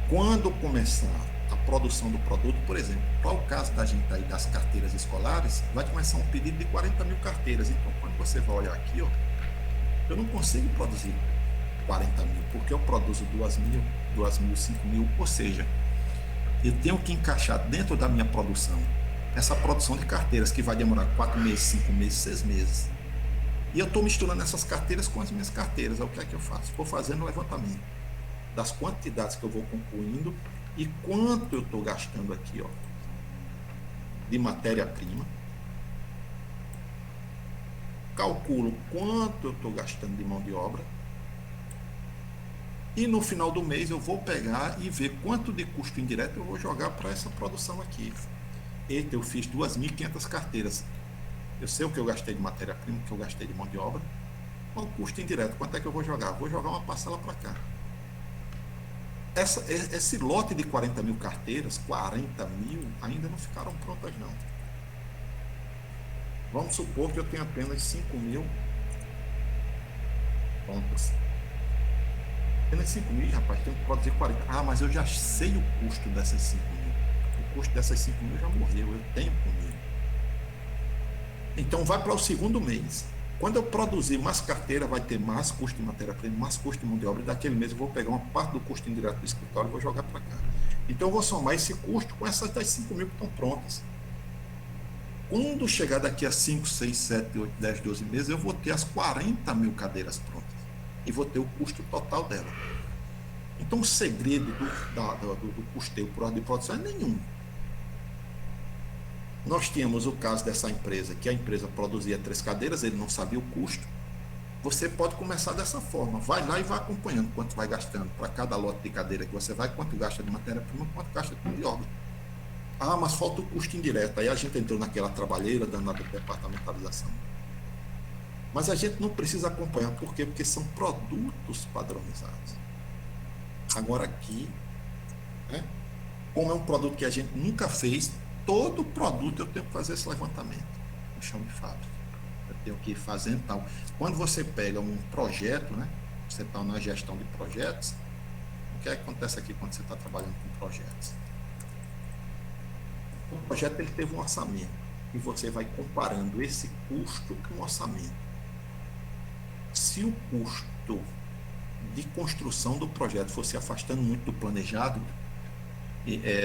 Quando começar a produção do produto, por exemplo, para o caso da gente aí das carteiras escolares, vai começar um pedido de 40 mil carteiras. Então, quando você vai olhar aqui, eu não consigo produzir 40 mil, porque eu produzo 2 mil, 5 mil, ou seja, eu tenho que encaixar dentro da minha produção essa produção de carteiras, que vai demorar 4 meses, 5 meses, 6 meses. E eu estou misturando essas carteiras com as minhas carteiras. O que é que eu faço? Vou fazendo o levantamento das quantidades que eu vou concluindo e quanto eu estou gastando aqui, de matéria-prima. Calculo quanto eu estou gastando de mão de obra. E no final do mês eu vou pegar e ver quanto de custo indireto eu vou jogar para essa produção aqui. Eita, eu fiz 2.500 carteiras. Eu sei o que eu gastei de matéria-prima, o que eu gastei de mão de obra. Qual o custo indireto? Quanto é que eu vou jogar? Vou jogar uma parcela para cá. Esse lote de 40 mil carteiras, 40 mil, ainda não ficaram prontas, não. Vamos supor que eu tenho apenas 5 mil prontas. Apenas 5 mil, rapaz, tenho que produzir 40. Ah, mas eu já sei o custo dessas 5 mil. O custo dessas 5 mil já morreu, eu tenho comigo. Então vai para o segundo mês. Quando eu produzir mais carteira, vai ter mais custo de matéria-prima, mais custo de mão de obra, e daquele mês eu vou pegar uma parte do custo indireto do escritório e vou jogar para cá. Então eu vou somar esse custo com essas das 5 mil que estão prontas. Quando chegar daqui a 5, 6, 7, 8, 10, 12 meses, eu vou ter as 40 mil cadeiras prontas. E vou ter o custo total dela. Então o segredo do custeio por ordem de produção é nenhum. Nós tínhamos o caso dessa empresa, que a empresa produzia 3 cadeiras, ele não sabia o custo. Você pode começar dessa forma, vai lá e vai acompanhando quanto vai gastando para cada lote de cadeira que você vai, quanto gasta de matéria-prima, quanto gasta de mão de obra. Ah, mas falta o custo indireto. Aí a gente entrou naquela trabalheira danada de departamentalização. Mas a gente não precisa acompanhar, por quê? Porque são produtos padronizados. Agora aqui, como é um produto que a gente nunca fez, todo produto eu tenho que fazer esse levantamento no chão de fábrica. Eu tenho que ir fazendo tal. Quando você pega um projeto, você está na gestão de projetos, o que acontece aqui quando você está trabalhando com projetos? O projeto ele teve um orçamento e você vai comparando esse custo com o orçamento. Se o custo de construção do projeto for se afastando muito do planejado,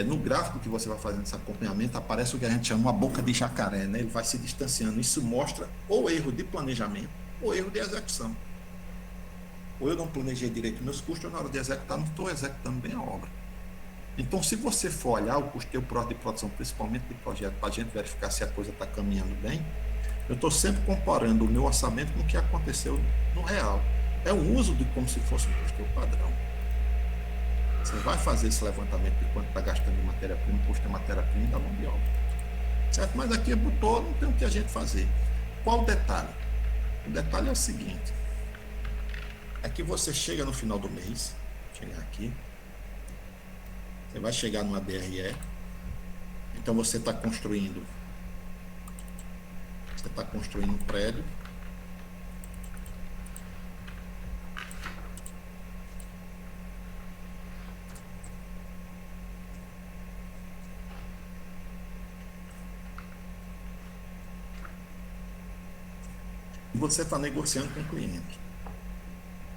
no gráfico que você vai fazendo esse acompanhamento, aparece o que a gente chama uma boca de jacaré, Ele vai se distanciando. Isso mostra ou erro de planejamento ou erro de execução. Ou eu não planejei direito meus custos, ou na hora de executar não estou executando bem a obra. Então, se você for olhar o custeio por ordem de produção, principalmente de projeto, para a gente verificar se a coisa está caminhando bem, eu estou sempre comparando o meu orçamento com o que aconteceu no real. É um uso de como se fosse um custeio padrão. Você vai fazer esse levantamento de quanto está gastando de matéria-prima, custo de matéria-prima e da mão de obra. Certo? Mas aqui botou, não tem o que a gente fazer. Qual o detalhe? O detalhe é o seguinte. É que você chega no final do mês, chegar aqui, você vai chegar numa DRE, então você está construindo um prédio, e você está negociando com o cliente.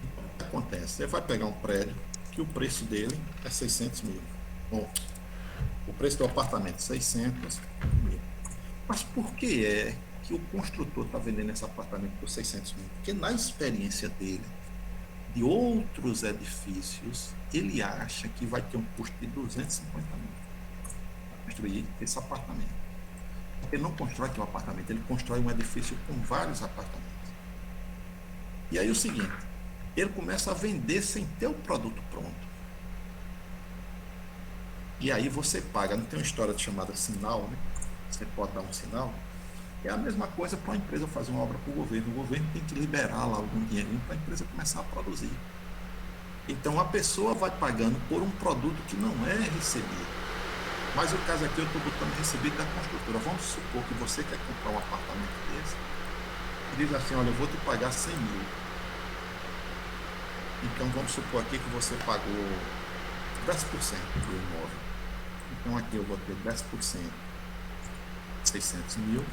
Então, o que acontece? Você vai pegar um prédio que o preço dele é 600 mil. Bom, o preço do apartamento é 600 mil. Mas por que é que o construtor está vendendo esse apartamento por 600 mil? Porque na experiência dele, de outros edifícios, ele acha que vai ter um custo de 250 mil para construir esse apartamento. Ele não constrói um apartamento, ele constrói um edifício com vários apartamentos. E aí o seguinte, ele começa a vender sem ter o produto pronto. E aí você paga, não tem uma história chamada sinal, né? Você pode dar um sinal. É a mesma coisa para uma empresa fazer uma obra para o governo. O governo tem que liberar lá algum dinheirinho para a empresa começar a produzir. Então a pessoa vai pagando por um produto que não é recebido. Mas o caso aqui eu estou botando recebido da construtora. Vamos supor que você quer comprar um apartamento desse e diz assim, olha, eu vou te pagar 100 mil. Então vamos supor aqui que você pagou 10% do imóvel. Então aqui eu vou ter 10%, 600 mil.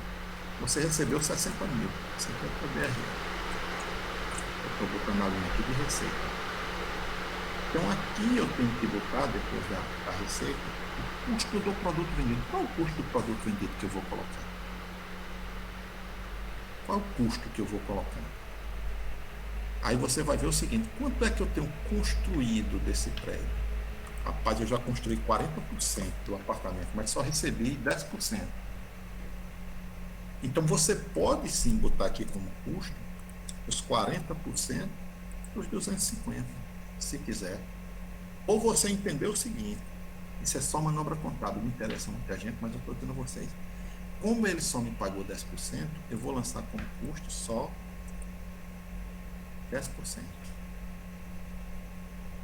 Você recebeu 60 mil. 50 BR. Eu estou botando a linha aqui de receita. Então aqui eu tenho que botar, depois da receita, o custo do produto vendido. Qual é o custo do produto vendido que eu vou colocar? Qual é o custo que eu vou colocar? Aí você vai ver o seguinte, quanto é que eu tenho construído desse prédio? Rapaz, eu já construí 40% do apartamento, mas só recebi 10%. Então você pode sim botar aqui como custo os 40% dos 250, se quiser. Ou você entender o seguinte, isso é só manobra contábil, não interessa muita gente, mas eu estou dizendo a vocês. Como ele só me pagou 10%, eu vou lançar como custo só 10%.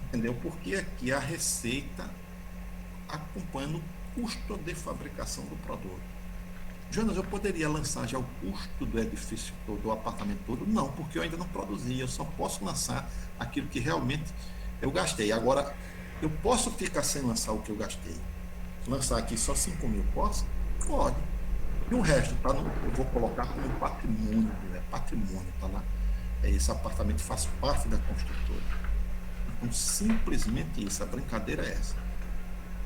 Entendeu? Porque aqui a receita acompanha o custo de fabricação do produto. Jonas, eu poderia lançar já o custo do edifício todo, do apartamento todo? Não, porque eu ainda não produzi, eu só posso lançar aquilo que realmente eu gastei. Agora, eu posso ficar sem lançar o que eu gastei? Lançar aqui só 5 mil, posso? Pode. E o resto, tá eu vou colocar como patrimônio, né? Patrimônio, tá lá. Esse apartamento faz parte da construtora. Então, simplesmente isso, a brincadeira é essa.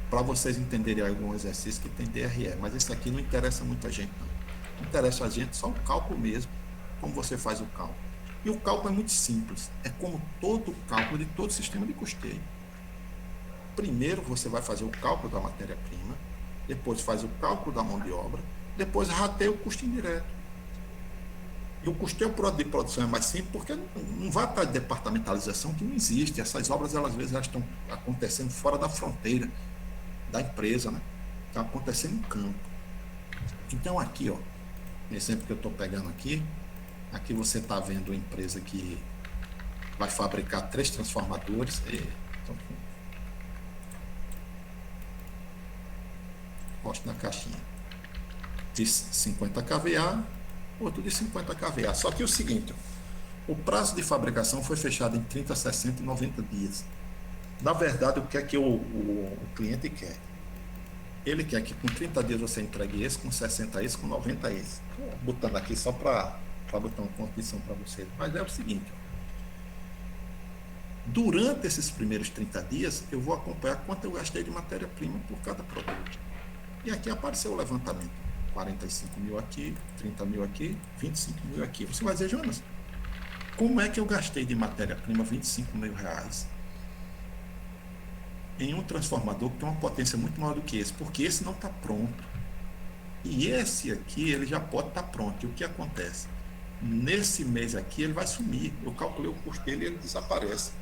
Para vocês entenderem algum exercício que tem DRE, mas esse aqui não interessa muita gente, não. Interessa a gente só o cálculo mesmo, como você faz o cálculo. E o cálculo é muito simples, é como todo cálculo de todo sistema de custeio. Primeiro você vai fazer o cálculo da matéria-prima, depois faz o cálculo da mão de obra, depois rateia o custo indireto. E o custeio de produção é mais simples porque não vai para a departamentalização que não existe. Essas obras, às vezes, elas estão acontecendo fora da fronteira da empresa, né? Está acontecendo em campo. Então aqui, ó, exemplo que eu estou pegando aqui você está vendo a empresa que vai fabricar 3 transformadores. Posto na caixinha. De 50 kVA, outro de 50 kVA. Só que o seguinte, o prazo de fabricação foi fechado em 30, 60 e 90 dias. Na verdade, o que é que o cliente quer? Ele quer que com 30 dias você entregue esse, com 60 esse, com 90 esse. Botando aqui só para botar uma condição para vocês. Mas é o seguinte, ó. Durante esses primeiros 30 dias, eu vou acompanhar quanto eu gastei de matéria-prima por cada produto. E aqui apareceu o levantamento. 45 mil aqui, 30 mil aqui, 25 mil aqui. Você vai dizer, Jonas, como é que eu gastei de matéria-prima 25 mil reais em um transformador que tem uma potência muito maior do que esse? Porque esse não está pronto. E esse aqui, ele já pode estar pronto. E o que acontece? Nesse mês aqui, ele vai sumir. Eu calculei o custo dele e ele desaparece.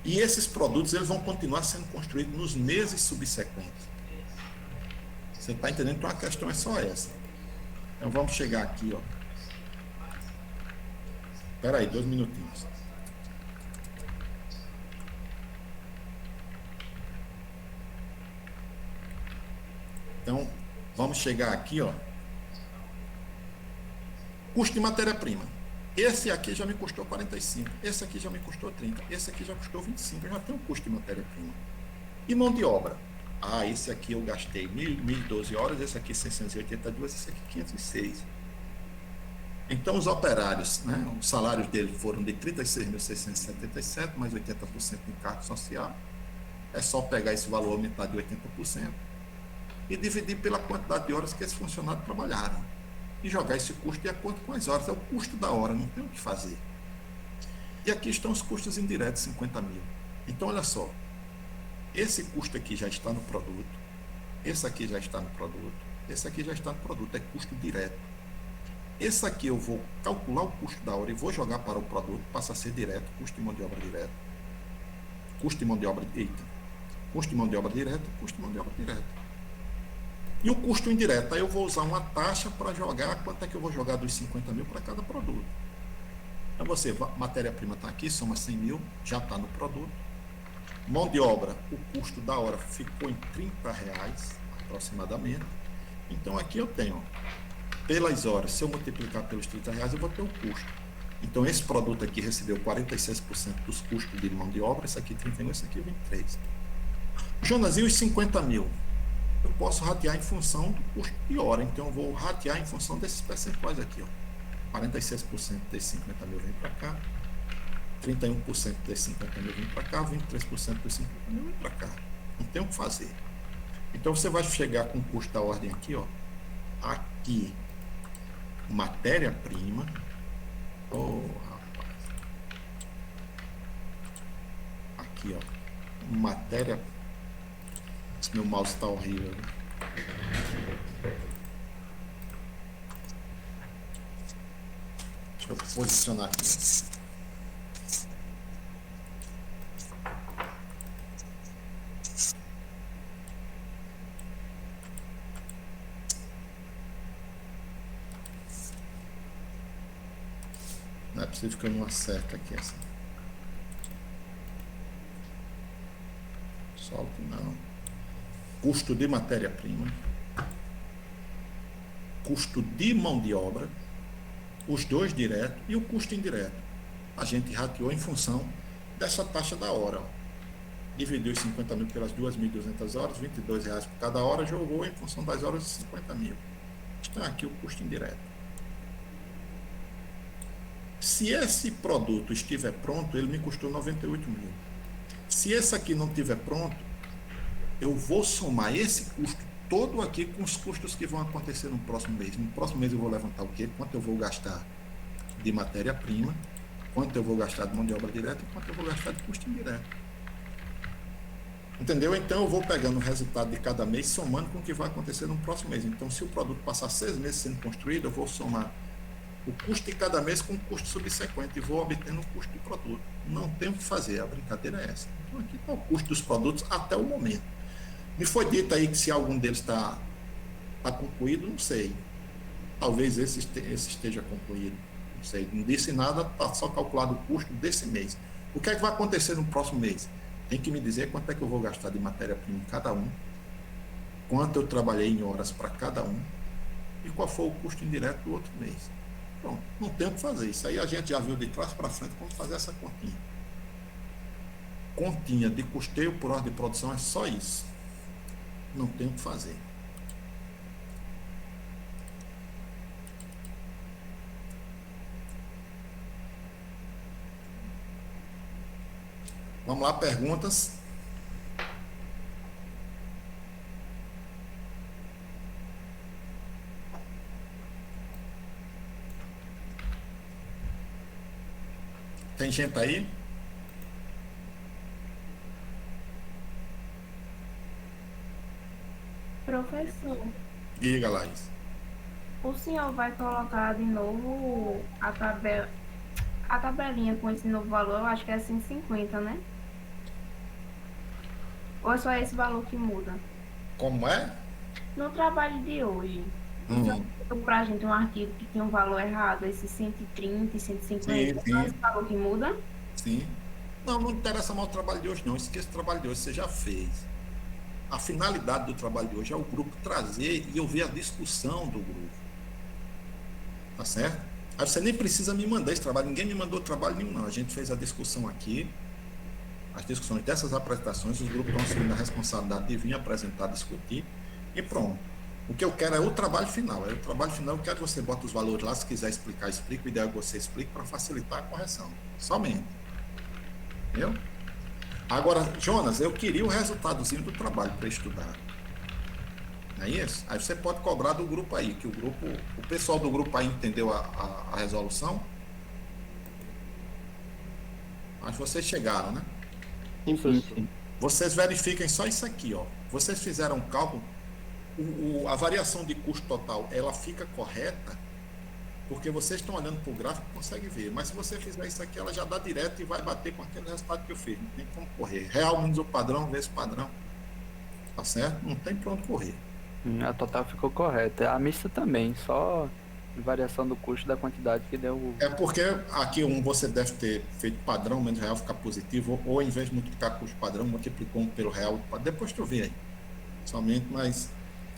E esses produtos, eles vão continuar sendo construídos nos meses subsequentes. Você está entendendo? Então a questão é só essa. Então vamos chegar aqui, ó. Espera aí, 2 minutinhos. Então, vamos chegar aqui, ó. Custo de matéria-prima. Esse aqui já me custou 45. Esse aqui já me custou 30. Esse aqui já custou 25. Eu já tenho um custo de matéria-prima. E mão de obra? Ah, esse aqui eu gastei 1.012 horas, esse aqui 682, esse aqui 506. Então, os operários, né, os salários deles foram de 36.677, mais 80% de encargo social. É só pegar esse valor, aumentar de 80%, e dividir pela quantidade de horas que esses funcionários trabalharam. E jogar esse custo de acordo com as horas. É o custo da hora, não tem o que fazer. E aqui estão os custos indiretos, 50 mil. Então, olha só. Esse custo aqui já está no produto. Esse aqui já está no produto. Esse aqui já está no produto. É custo direto. Esse aqui eu vou calcular o custo da hora e vou jogar para o produto. Passa a ser direto. Custo de mão de obra direto. Custo de mão de obra... Eita. Custo de mão de obra direto. Custo de mão de obra direto. E o custo indireto, aí eu vou usar uma taxa para jogar, quanto é que eu vou jogar dos 50 mil para cada produto. Então você, matéria-prima está aqui, soma 100 mil, já está no produto. Mão de obra, o custo da hora ficou em R$30 aproximadamente. Então aqui eu tenho, pelas horas, se eu multiplicar pelos R$30, eu vou ter o custo. Então esse produto aqui recebeu 46% dos custos de mão de obra, esse aqui 31, esse aqui 23. Jonas, e os 50 mil? Eu posso ratear em função do custo de hora. Então, eu vou ratear em função desses percentuais aqui. Ó. 46% desses 50 mil vem para cá. 31% desses 50 mil vem para cá. 23% dos 50 mil vem para cá. Não tem o que fazer. Então, você vai chegar com o custo da ordem aqui. Ó. Aqui, matéria-prima. Rapaz. Aqui, ó. Matéria-prima. Meu mouse está horrível. Deixa eu posicionar aqui. Não é possível que eu não acerte aqui assim. Solte não. Custo de matéria-prima, custo de mão de obra, os dois diretos e o custo indireto. A gente rateou em função dessa taxa da hora. Ó. Dividiu os 50 mil pelas 2.200 horas, R$22 por cada hora, jogou em função das horas de 50 mil. Está aqui o custo indireto. Se esse produto estiver pronto, ele me custou 98 mil. Se esse aqui não estiver pronto, eu vou somar esse custo todo aqui com os custos que vão acontecer no próximo mês. No próximo mês eu vou levantar o quê? Quanto eu vou gastar de matéria-prima, quanto eu vou gastar de mão de obra direta e quanto eu vou gastar de custo indireto. Entendeu? Então eu vou pegando o resultado de cada mês, somando com o que vai acontecer no próximo mês. Então, se o produto passar 6 meses sendo construído, eu vou somar o custo de cada mês com o custo subsequente e vou obtendo o custo do produto. Não tem o que fazer, a brincadeira é essa. Então, aqui está o custo dos produtos até o momento. Me foi dito aí que se algum deles está concluído, não sei. Talvez esse esteja concluído. Não sei, não disse nada, está só calculado o custo desse mês. O que é que vai acontecer no próximo mês? Tem que me dizer quanto é que eu vou gastar de matéria-prima em cada um, quanto eu trabalhei em horas para cada um e qual foi o custo indireto do outro mês. Pronto, não tem o que fazer. Isso aí a gente já viu de trás para frente como fazer essa continha. Continha de custeio por hora de produção é só isso. Não tem o que fazer. Vamos lá, perguntas. Tem gente aí? Professor, Diga, Laís. o senhor vai colocar de novo a tabelinha com esse novo valor, eu acho que é 150, né? Ou é só esse valor que muda? Como é? No trabalho de hoje, o senhor deu pra gente um artigo que tem um valor errado, esse 130 e 150, Sim, é só sim. esse valor que muda? Sim. Não, não interessa mais o trabalho de hoje, não. Esqueça o trabalho de hoje, você já fez. A finalidade do trabalho de hoje é o grupo trazer e eu ver a discussão do grupo. Tá certo? Aí você nem precisa me mandar esse trabalho. Ninguém me mandou trabalho nenhum, não. A gente fez a discussão aqui. As discussões dessas apresentações, os grupos estão assumindo a responsabilidade de vir apresentar, discutir e pronto. O que eu quero é o trabalho final. O trabalho final eu quero que você bote os valores lá, se quiser explicar, explique. O ideal é que você explique para facilitar a correção. Somente. Entendeu? Agora, Jonas, eu queria o resultadozinho do trabalho para estudar. Não é isso? Aí você pode cobrar do grupo aí, que o pessoal do grupo aí entendeu a resolução. Mas vocês chegaram, né? Sim, professor. Sim. Vocês verifiquem só isso aqui, ó. Vocês fizeram um cálculo, a variação de custo total, ela fica correta, porque vocês estão olhando para o gráfico e conseguem ver. Mas se você fizer isso aqui, ela já dá direto e vai bater com aquele resultado que eu fiz. Não tem como correr. Real menos o padrão, vezes padrão. Tá certo? Não tem para onde correr. A total ficou correta. A mista também, só variação do custo da quantidade que deu. É porque aqui você deve ter feito padrão, menos real ficar positivo, ou em vez de multiplicar custo padrão, multiplicou pelo real. Depois tu vê aí. Somente,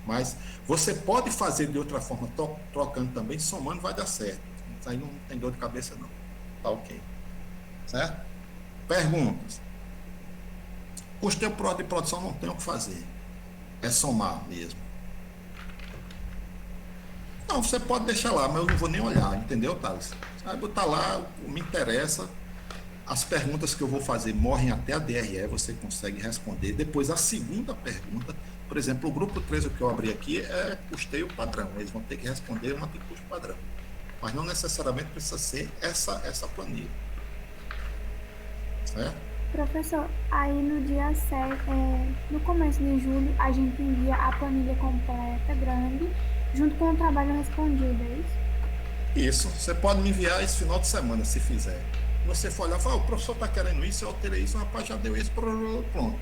mas você pode fazer de outra forma, trocando também, somando vai dar certo. Isso aí não tem dor de cabeça não. Tá ok. Certo? Perguntas. Custeio de produção não tem o que fazer. É somar mesmo. Não, você pode deixar lá, mas eu não vou nem olhar, entendeu, Thales? Você vai botar lá, me interessa. As perguntas que eu vou fazer morrem até a DRE, você consegue responder. Depois, a segunda pergunta, por exemplo, o grupo 3, o que eu abri aqui, é custeio padrão. Eles vão ter que responder uma de custo padrão. Mas não necessariamente precisa ser essa planilha. Certo? Professor, aí no dia 7, no começo de julho, a gente envia a planilha completa, grande, junto com o trabalho respondido, é isso? Isso. Você pode me enviar esse final de semana, se fizer. Você for olhar e falar, o professor está querendo isso, eu alterei isso, rapaz, já deu isso, pronto.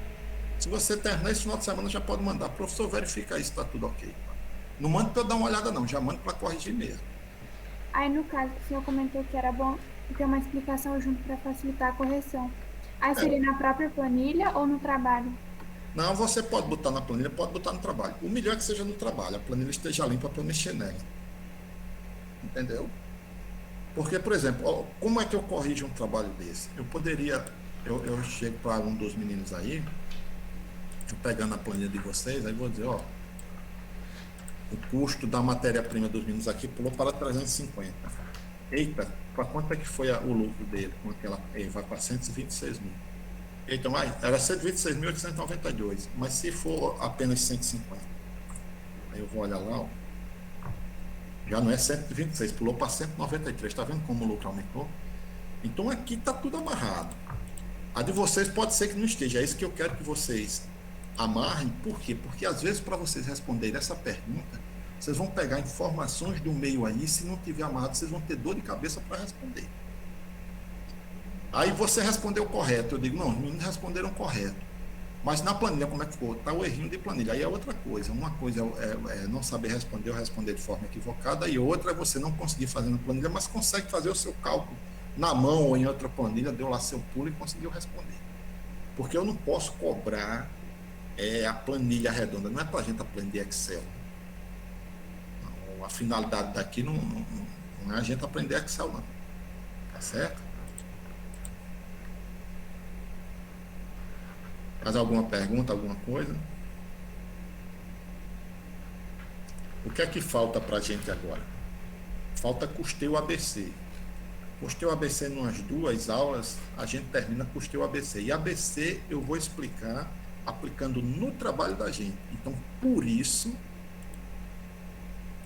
Se você terminar esse final de semana, já pode mandar. Professor, verifica isso, está tudo ok. Não manda para eu dar uma olhada não, já manda para corrigir mesmo. Aí no caso, o senhor comentou que era bom ter uma explicação junto para facilitar a correção. Aí seria na própria planilha ou no trabalho? Não, você pode botar na planilha, pode botar no trabalho. O melhor é que seja no trabalho, a planilha esteja limpa para eu mexer nela. Entendeu? Porque, por exemplo, como é que eu corrijo um trabalho desse? Eu poderia, eu chego para um dos meninos aí, eu pegando a planilha de vocês, aí vou dizer, ó, o custo da matéria-prima dos meninos aqui pulou para 350. Eita, para quanto é que foi o lucro dele? Com aquela, ele vai para 126 mil. Então, era 126.892, mas se for apenas 150, aí eu vou olhar lá, ó, já não é 126, pulou para 193, tá vendo como o lucro aumentou? Então aqui tá tudo amarrado. A de vocês pode ser que não esteja, é isso que eu quero que vocês amarrem. Por quê? Porque às vezes para vocês responderem essa pergunta, vocês vão pegar informações do meio aí, se não tiver amarrado, vocês vão ter dor de cabeça para responder. Aí você respondeu correto, eu digo, não, os meninos responderam correto. Mas na planilha, como é que ficou? Está o errinho de planilha. Aí é outra coisa. Uma coisa é não saber responder ou responder de forma equivocada, e outra é você não conseguir fazer na planilha, mas consegue fazer o seu cálculo na mão ou em outra planilha, deu lá seu pulo e conseguiu responder. Porque eu não posso cobrar a planilha redonda. Não é para a gente aprender Excel. Não, a finalidade daqui não é a gente aprender Excel, não. Tá certo? Mais alguma pergunta, alguma coisa? O que é que falta para a gente agora? Falta custeio ABC. Custeio ABC, nas 2 aulas, a gente termina custeio ABC. E ABC eu vou explicar aplicando no trabalho da gente. Então, por isso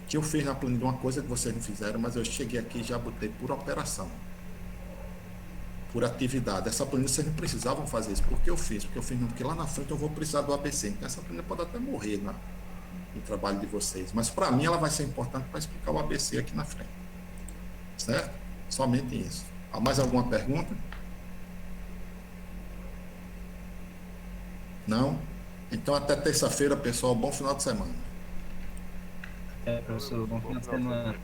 que eu fiz na planilha uma coisa que vocês não fizeram, mas eu cheguei aqui e já botei por operação. Por atividade. Essa planilha vocês não precisavam fazer isso. Por que eu fiz? Porque lá na frente eu vou precisar do ABC. Então essa planilha pode até morrer no trabalho de vocês. Mas para mim ela vai ser importante para explicar o ABC aqui na frente. Certo? Somente isso. Há mais alguma pergunta? Não? Então até terça-feira, pessoal. Bom final de semana. Professor, bom final de semana.